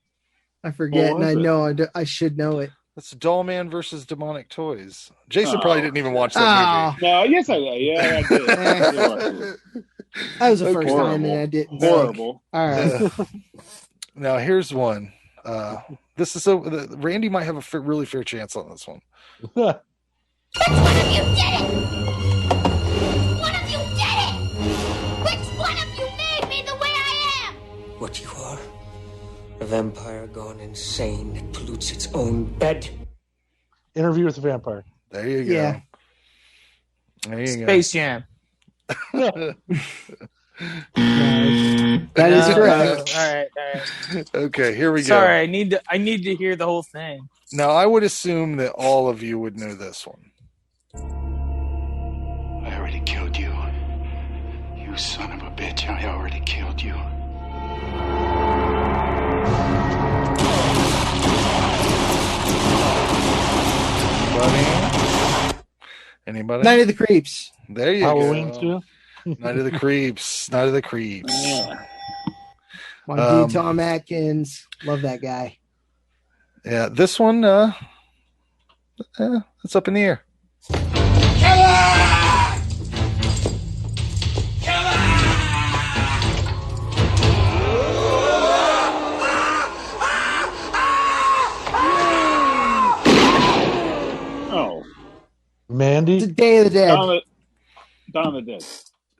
I forget, and I know I should know it. That's Doll Man versus Demonic Toys. Jason probably didn't even watch that movie. No, yes I did. Yeah, I did. That was the first time, and I didn't. Horrible. All right. Now here's one. This is Randy might have a really fair chance on this one. Which one of you did it? One of you did it! Which one of you made me the way I am? What you are? A vampire gone insane that pollutes its own bed. Interview with the Vampire. There you go. Yeah. There you Space Jam. That is correct. All right. Okay, here we go. Sorry, I need to hear the whole thing. Now, I would assume that all of you would know this one. I already killed you. You son of a bitch, I already killed you. Anybody? Night of the Creeps. There you Halloween go. Night of the Creeps. Night of the Creeps. Yeah. My dude, Tom Atkins. Love that guy. Yeah, this one, it's up in the air. Oh. Mandy? It's Day of the Dead. Dawn of the Dead.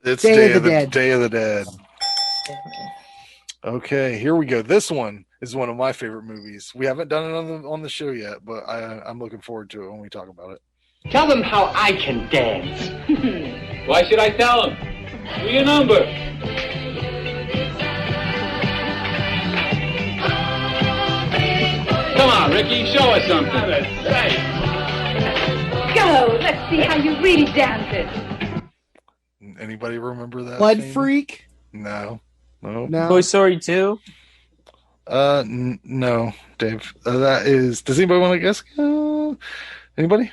It's Day of the Dead. Day of the Dead. Okay, here we go. This one is one of my favorite movies. We haven't done it on the show yet, but I'm looking forward to it when we talk about it. Tell them how I can dance. Why should I tell them? Do your number. Come on, Ricky, show us something. So, let's see how you really dance it. Anybody remember that? Blood Freak? No. Toy Story 2? No, Dave. That is. Does anybody want to guess? Anybody?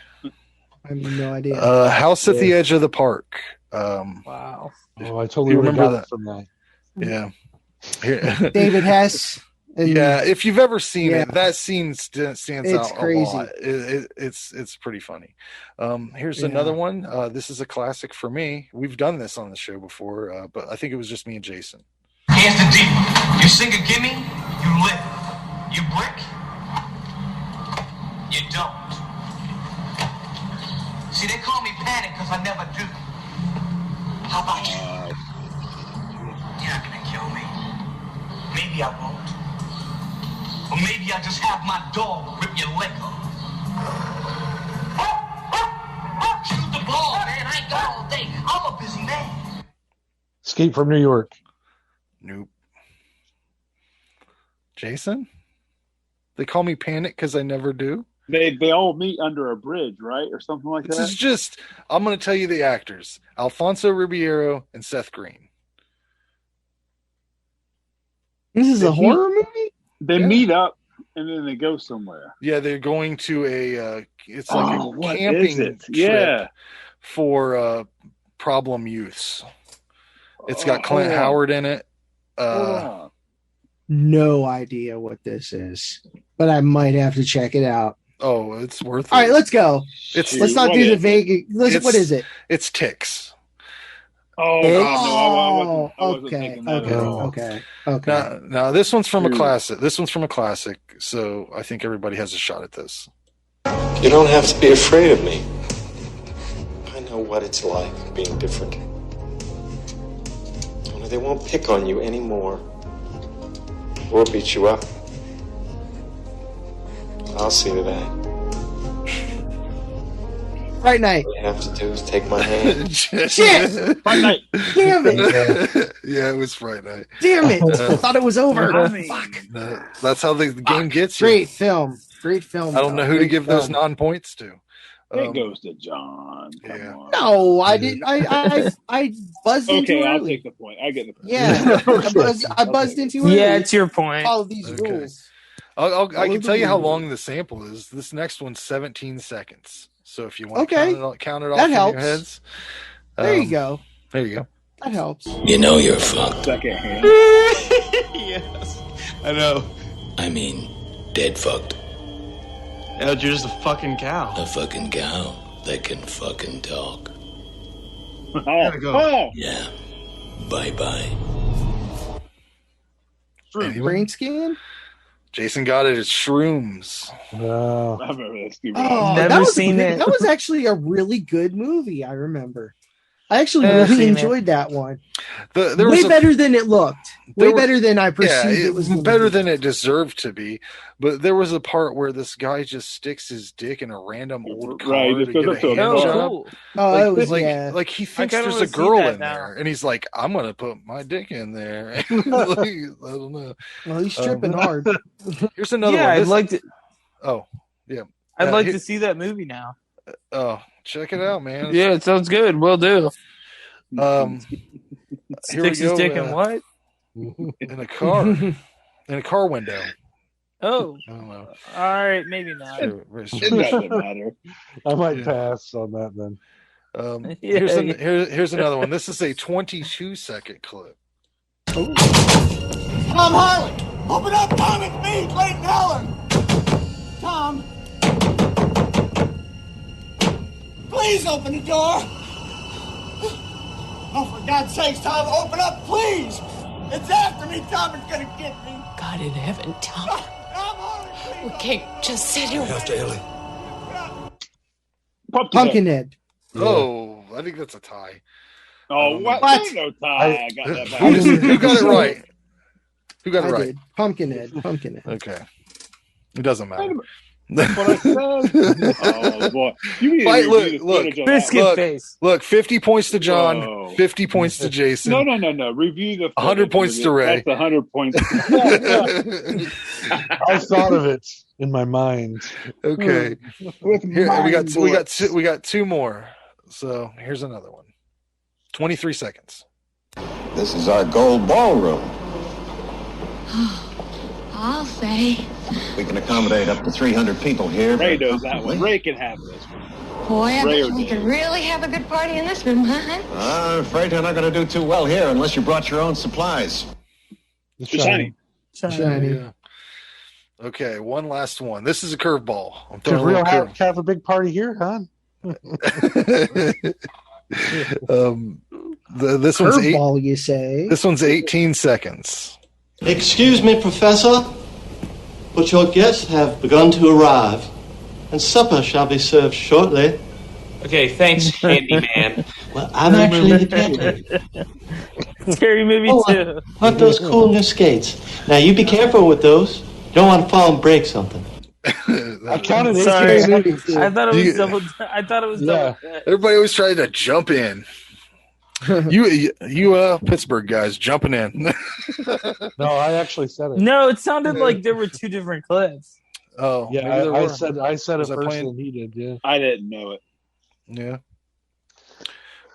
I have no idea. House at the Edge of the Park. Wow. Oh, I totally remember that from that. Yeah. David Hess. Yeah, if you've ever seen it, that scene stands out crazy. a lot. It's pretty funny. Here's another one. This is a classic for me. We've done this on the show before, but I think it was just me and Jason. Here's the deal. You sing a gimme, you live. You brick, you don't. See, they call me Panic because I never do. How about you? You're not gonna kill me. Maybe I won't. Or maybe I'll just have my dog rip your leg off. Shoot the ball, man. I ain't got all day. I'm a busy man. Escape from New York. Nope. Jason? They call me Panic because I never do? They all meet under a bridge, right? Or something like that? This is just, I'm going to tell you the actors. Alfonso Ribeiro and Seth Green. This is a horror movie? They meet up and then they go somewhere. Yeah, they're going to it's like a what camping is it? trip for problem youths. It's got Clint Howard in it. No idea what this is, but I might have to check it out. Oh, it's worth it. All right, let's go. Let's not do the vague. What is it? It's Ticks. Oh, okay. Now this one's from a classic. This one's from a classic, so I think everybody has a shot at this. You don't have to be afraid of me. I know what it's like being different. Only they won't pick on you anymore or beat you up. I'll see to that. Fright Night. All you have to do is take my hand. Shit! Fright Night. Damn it! Yeah, it was Fright Night. Damn it! I thought it was over. Fuck. That's how the game gets you. Great film. Great film. I don't know who to give those non-points to. It goes to John. Come on. No, I didn't. I buzzed in too Okay, I'll early. take the point. I get the point. Yeah, I buzzed in too early. Yeah, it's your point. Follow these rules. I can tell you how long the sample is. This next one's 17 seconds. So if you want to count it off in your heads. There you go. There you go. That helps. You know you're fucked. Second hand. Yes, I know. I mean, dead fucked. Yeah, you're just a fucking cow. A fucking cow that can fucking talk. Oh. Yeah. Bye-bye. Brain scan? Jason got it. It's Shrooms. I remember that stupid. Never seen it. That was actually a really good movie. I remember. I actually really enjoyed that one. Way better than it looked. Way better than I perceived it was. Better than it deserved to be. But there was a part where this guy just sticks his dick in a random old car to get a hand job. Cool. Like he thinks there's a girl in there, and he's like, "I'm gonna put my dick in there." I don't know. Well, he's tripping hard. Here's another one. I'd like to. Oh, yeah. I'd like to see that movie now. Oh, check it out, man. Yeah, it sounds good. Will do. Sticks his dick in what? In a car. In a car window. Oh. I don't know. All right, maybe not. It doesn't matter. I might pass on that then. Here's another one. This is a 22-second clip. Tom Harlan! Open up, Tom! It's me, Clayton Allen! Tom! Please open the door! Oh, for God's sakes, Tom, open up, please! It's after me, Tom, it's gonna get me! God in heaven, Tom. We can't just sit here. After Ellie. Pumpkinhead. Oh, I think that's a tie. Oh, what? Ain't no tie. I got that back. Who got it right? Who got it right? Did. Pumpkinhead. Okay. It doesn't matter. That's what I said. Oh boy! Look, biscuit face. Look, 50 points to John, 50 points to Jason. No. Review the 100 points to Ray. That's 100 points. I thought of it in my mind. Okay. Here, we got two more. So here's another one. 23 seconds. This is our gold ballroom. I'll say. We can accommodate up to 300 people here. Ray knows that one. Ray can have this one. Boy, I bet we could really have a good party in this room, huh? I'm afraid you're not going to do too well here unless you brought your own supplies. Shiny. Yeah. Okay, one last one. This is a curveball. Could Real have a big party here, huh? This one's curveball, you say? This one's 18 seconds. Excuse me, Professor, but your guests have begun to arrive, and supper shall be served shortly. Okay, thanks, Candyman. Well, I'm actually the captain. Scary movie too. What those cool new skates? Now you be careful with those. You don't want to fall and break something. I counted Sorry. 18 seconds. I thought it was double. Everybody always tried to jump in. you Pittsburgh guys jumping in. No, I actually said it. No, it sounded like there were two different clips. Oh, yeah, I said it first and he did. Yeah, I didn't know it. Yeah.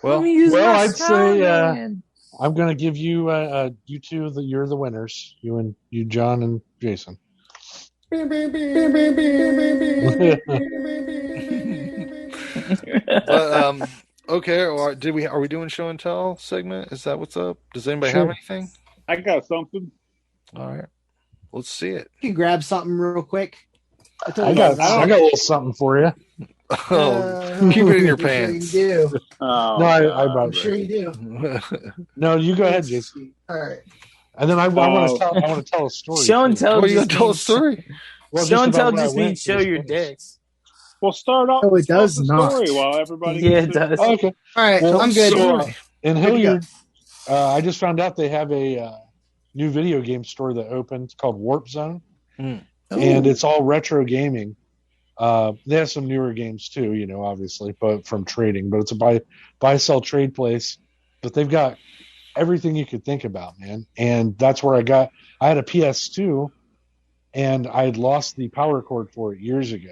Well, I'd say I'm going to give you you two you're the winners. You John and Jason. Okay. Are we doing show and tell segment? Is that what's up? Does anybody have anything? I got something. All right. Let's see it. You can grab something real quick. I got a little something for you. Keep it in your pants. Sure you do. No, I brought it. Sure you do. No, you go ahead, Jason. All right. And then I want to tell a story. Show and tell. What are you going to tell a story? Well, show and tell just means show your dicks. We'll start off. Oh, it does the not. Story while everybody. Yeah, it does. Oh, okay. All right. Well, I'm good. In Hilliard, I just found out they have a new video game store that opened. It's called Warp Zone, and it's all retro gaming. They have some newer games too, obviously, but from trading. But it's a buy sell trade place. But they've got everything you could think about, man. And that's where I had a PS2, and I had lost the power cord for it years ago.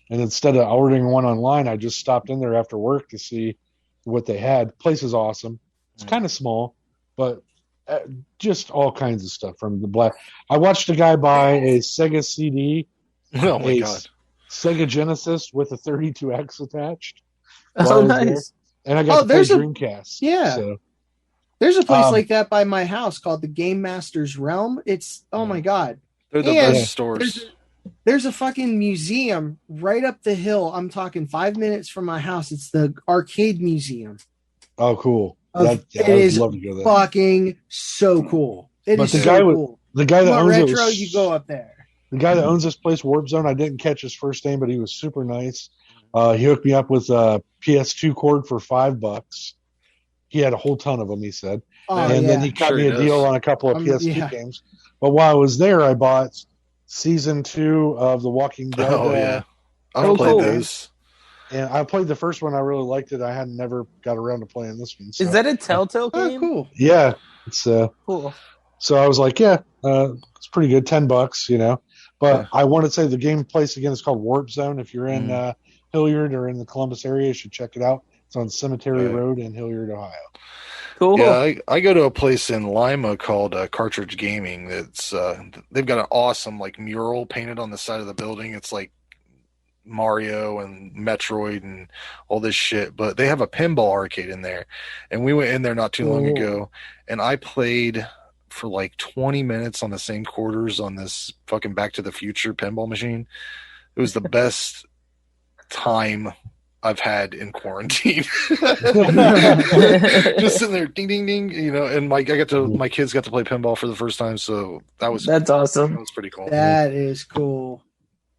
And instead of ordering one online, I just stopped in there after work to see what they had. Place is awesome. It's kind of small, but just all kinds of stuff from the black. I watched a guy buy a Sega CD. Oh my God. Sega Genesis with a 32X attached. Oh, nice. And I got to play Dreamcast. Yeah. So. There's a place like that by my house called the Game Master's Realm. It's, oh my God. They're the best stores. There's a fucking museum right up the hill. I'm talking 5 minutes from my house. It's the Arcade Museum. Oh, cool. It is love to go there. Fucking so cool. It is so cool. The guy that owns retro, it you go up there. The guy that owns this place, Warp Zone, I didn't catch his first name, but he was super nice. He hooked me up with a PS2 cord for $5. He had a whole ton of them, he said. Then he got me a deal on a couple of PS2 games. But while I was there, I bought Season 2 of The Walking Dead. Oh, yeah. I played those. And I played the first one. I really liked it. I had never got around to playing this one. So. Is that a Telltale game? Oh, cool. Yeah. It's cool. So I was like, it's pretty good. $10, But I want to say the game place again is called Warp Zone. If you're in Hilliard or in the Columbus area, you should check it out. It's on Cemetery Road in Hilliard, Ohio. Cool. Yeah, I go to a place in Lima called Cartridge Gaming. That's they've got an awesome mural painted on the side of the building. It's like Mario and Metroid and all this shit, but they have a pinball arcade in there, and we went in there not too long ago, and I played for 20 minutes on the same quarters on this fucking Back to the Future pinball machine. It was the best time I've had in quarantine. Just sitting there, ding, ding, ding, and my kids got to play pinball for the first time, so that's awesome. That was pretty cool. That is cool.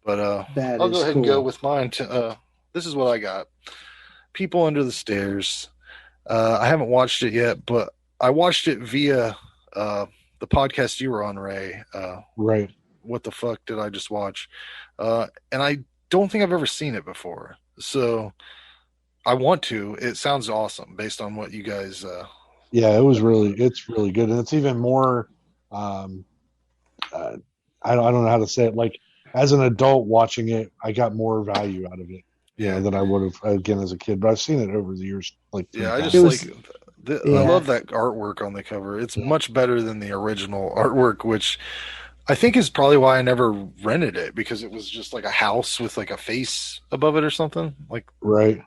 But I'll go ahead and go with mine. This is what I got. People Under the Stairs. I haven't watched it yet, but I watched it via the podcast you were on, Ray. Right. What the fuck did I just watch? And I don't think I've ever seen it before. So I want to. It sounds awesome based on what you guys it's really good. And it's even more I I don't know how to say it. Like as an adult watching it, I got more value out of it. Yeah, than I would have again as a kid. But I've seen it over the years. Like I just I love that artwork on the cover. It's much better than the original artwork, which I think is probably why I never rented it, because it was just like a house with like a face above it or something. Like right.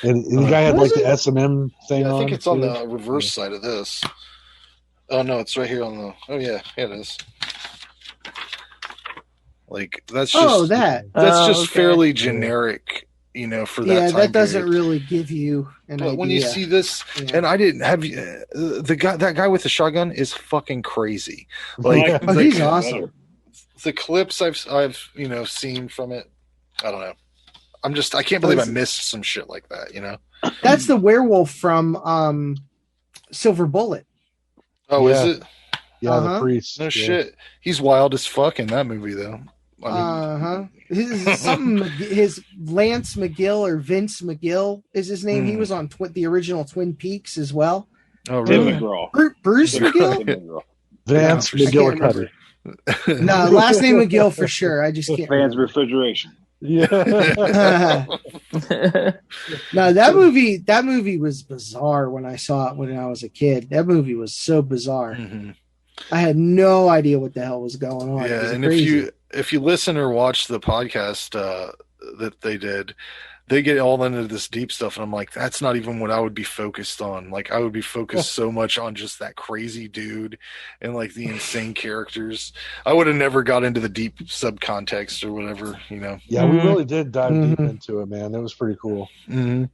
And the guy had like the S&M thing on. I think it's on the reverse side of this. Oh no, it's right here on the. Oh yeah, it is. Like that's just that's just fairly generic, you know, for that. Yeah, time that doesn't period. really give you an idea. But when you see this, and I didn't have that guy with the shotgun is fucking crazy. Like he's awesome. The clips I've seen from it, I don't know. I can't believe I missed some shit like that. You know, that's the werewolf from Silver Bullet. Oh, is it? Yeah, the priest. No shit. He's wild as fuck in that movie, though. His Lance McGill or Vince McGill is his name. He was on the original Twin Peaks as well. Oh, really? Bruce McGill? Vance McGillicuddy. No, last name McGill for sure. I just can't. Vance Refrigeration. Yeah. No, that movie was bizarre when I saw it when I was a kid. That movie was so bizarre. Mm-hmm. I had no idea what the hell was going on. Yeah, and crazy. if you listen or watch the podcast that they did, they get all into this deep stuff, and I'm like, that's not even what I would be focused on. Like, I would be focused so much on just that crazy dude and like the insane characters. I would have never got into the deep subcontext or whatever, you know. Yeah, we really did dive deep into it, man. That was pretty cool. Mm-hmm.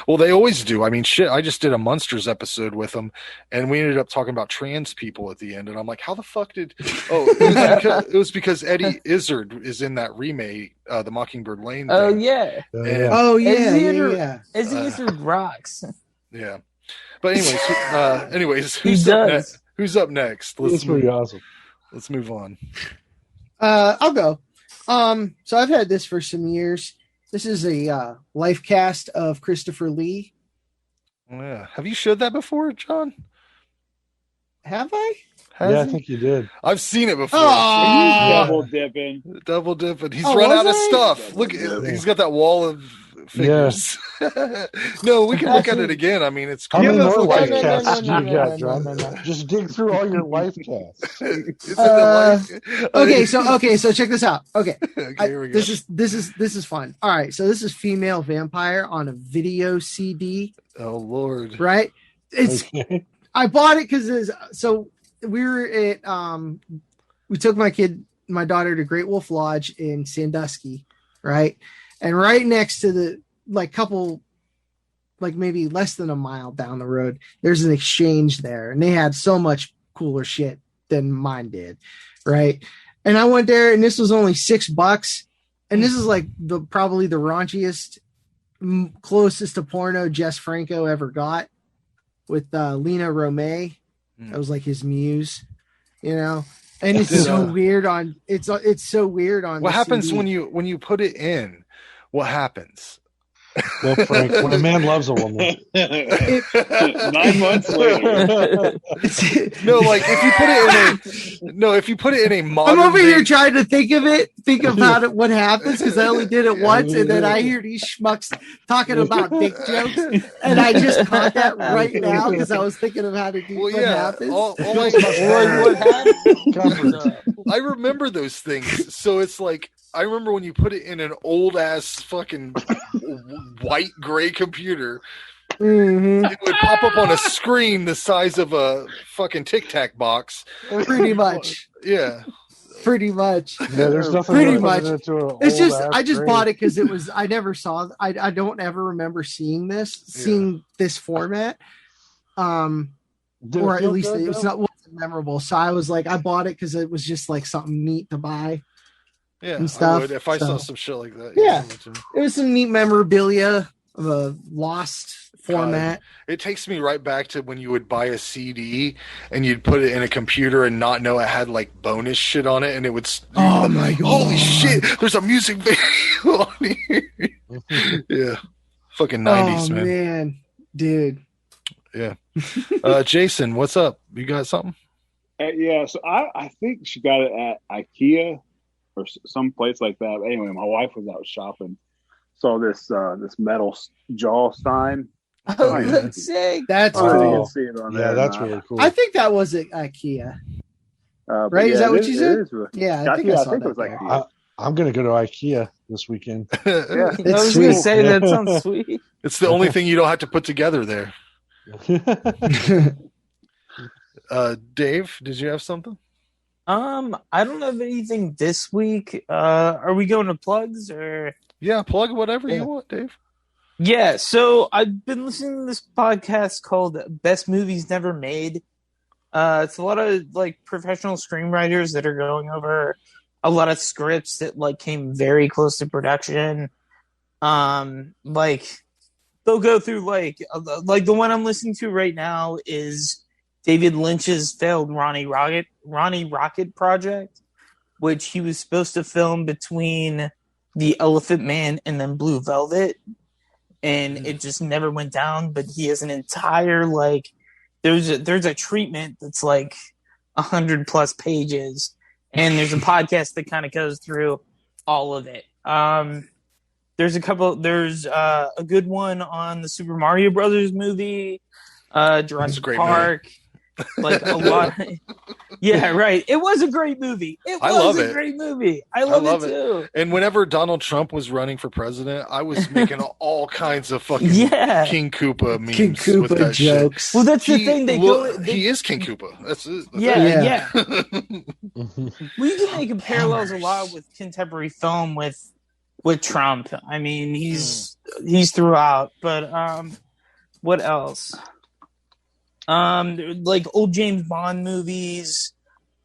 Well, they always do. I mean, shit, I just did a Monsters episode with them, and we ended up talking about trans people at the end, and I'm like, how the fuck did? Oh, it was because Eddie Izzard is in that remake, the Mockingbird Lane thing. Oh yeah. Yeah. Izzy Izzard rocks. Yeah. But anyways, who's up next? That's pretty awesome. Let's move on. I'll go. So I've had this for some years. This is a life cast of Christopher Lee. Yeah. Have you showed that before, John? Have I? I think you did. I've seen it before. Double dipping. He's run out of stuff. Look, he's got that wall of figures. No, we can look at it again. I mean, it's cool. How many more life casts do you got, John? Just dig through all your life casts. Okay, so check this out. Okay, here we go. This is fun. All right, so this is Female Vampire on a video CD. Oh Lord! Right? It's. Okay. I bought it because we were at we took my daughter to Great Wolf Lodge in Sandusky, right? And right next to the maybe less than a mile down the road, there's an exchange there, and they had so much cooler shit than mine did, right? And I went there, and this was only $6, and this is like probably the raunchiest, closest to porno Jess Franco ever got, with Lena Romay. That was like his muse, you know. And it's so weird on it's so weird on. What happens CD. when you put it in? What happens? Well, Frank, when a man loves a woman, 9 months later. If you put it in a modern. I'm over here trying to think about it, what happens, because I only did it once, and then I hear these schmucks talking about dick jokes, and I just caught that right now because I was thinking of how to do what happens. What happens? I remember those things, so it's like. I remember when you put it in an old ass fucking white gray computer, it would pop up on a screen the size of a fucking Tic Tac box. Pretty much. Yeah. Pretty much. Yeah, there's nothing. Pretty much. It's just I just bought it because it was. I never saw. I don't ever remember seeing this format. Or at least it wasn't memorable. So I was like, I bought it because it was just like something neat to buy. Yeah, and stuff. I would if I saw some shit like that. Yeah, it was some neat memorabilia of a lost format. It takes me right back to when you would buy a CD and you'd put it in a computer and not know it had like bonus shit on it, and it would. Oh my god! Holy shit! There's a music video on here. Yeah, fucking 90s, man, dude. Yeah, Jason, what's up? You got something? Yeah, so I think she got it at IKEA. or some place like that. Anyway, my wife was out shopping, saw this metal jaw sign. Oh, that's sick. That's cool. cool. You can see it on there. That's really cool. I think that was at IKEA. Right? Yeah, is that what you said? Really, yeah, I think it was IKEA. I'm going to go to IKEA this weekend. Yeah, I was going to say that sounds sweet. It's the only thing you don't have to put together there. Dave, did you have something? I don't have anything this week. Are we going to plugs or? Yeah, plug whatever you want, Dave. Yeah, so I've been listening to this podcast called Best Movies Never Made. It's a lot of like professional screenwriters that are going over a lot of scripts that like came very close to production. Like they'll go through like the one I'm listening to right now is David Lynch's failed Ronnie Rocket project, which he was supposed to film between The Elephant Man and then Blue Velvet, and it just never went down. But he has an entire like there's a treatment that's like 100+ pages, and there's a podcast that kind of goes through all of it. There's a good one on the Super Mario Brothers movie, Jurassic Park. Like a lot. Yeah, right. It was a great movie. I love it. Great movie. I love it too. And whenever Donald Trump was running for president, I was making all kinds of fucking King Koopa memes. King Koopa with that jokes. Shit. Well, that's the thing. He is King Koopa. That's it. Yeah. We can make parallels a lot with contemporary film with Trump. I mean, he's throughout. But what else? Like old James Bond movies,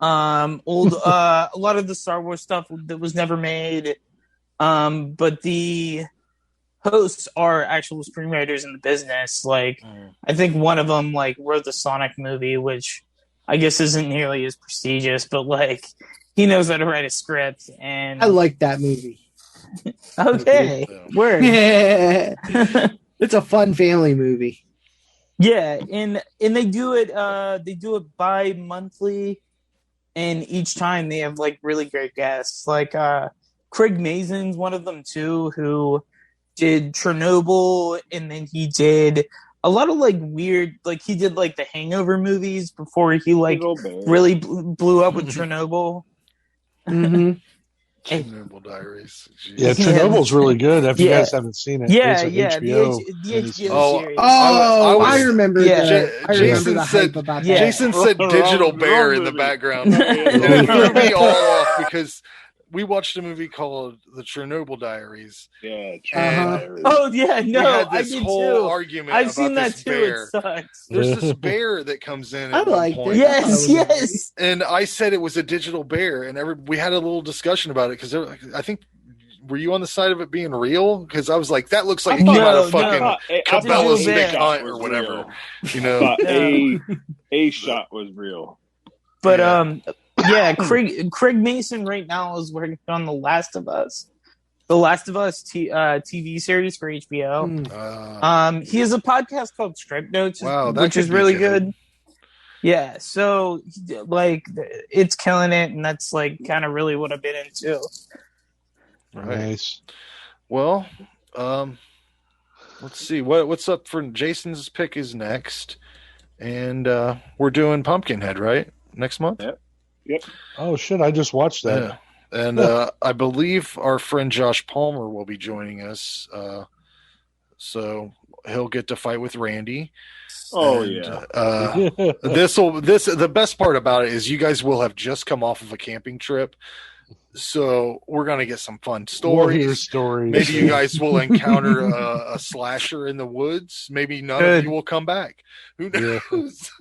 a lot of the Star Wars stuff that was never made. But the hosts are actual screenwriters in the business. Like, I think one of them like wrote the Sonic movie, which I guess isn't nearly as prestigious, but like he knows how to write a script. And I like that movie. Okay, word. Yeah. It's a fun family movie. Yeah, and they do it bi-monthly, and each time they have like really great guests. Like Craig Mazin's one of them too, who did Chernobyl, and then he did a lot of like weird, like he did like the Hangover movies before he like really blew up with Chernobyl. Mm-hmm. Chernobyl Diaries. Jeez. Yeah, Chernobyl's really good. If you guys haven't seen it, yeah, it's HBO. The HBO series. I remember that. Jason said, Jason said Digital Bear in the background. And it threw me all off because we watched a movie called The Chernobyl Diaries. Yeah. Diaries. Oh yeah, no, we had this I did whole too. argument. I've about seen that this too. bear. It sucks. There's this bear that comes in. I at one liked point. it. Yes. And I said it was a digital bear, and we had a little discussion about it because I think. Were you on the side of it being real? Because I was like, that looks like it came out of fucking Cabela's Big Hunt or whatever. You know, a shot was real. But yeah, Craig Mason right now is working on The Last of Us. The Last of Us TV series for HBO. He has a podcast called Script Notes, which is really good. Yeah, so like it's killing it, and that's like kind of really what I've been into. Right. Nice. Well, let's see what's up for Jason's pick is next, and we're doing Pumpkinhead right next month. Yep. Oh shit! I just watched that. Yeah. And I believe our friend Josh Palmer will be joining us, so he'll get to fight with Randy. Oh and, yeah. The best part about it is you guys will have just come off of a camping trip. So we're gonna get some fun stories. Maybe you guys will encounter a slasher in the woods. Maybe none of you will come back. Who knows?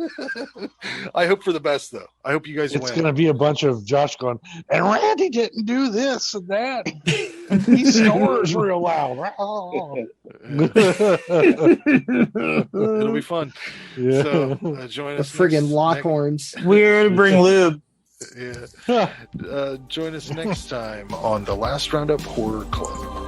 I hope for the best, though. I hope you guys win. It's gonna be a bunch of Josh going, and Randy didn't do this and that. He snores real loud. It'll be fun. Yeah. So join us. Friggin' Lockhorns. We're gonna bring lube. Yeah. Join us next time on the Last Roundup Horror Club.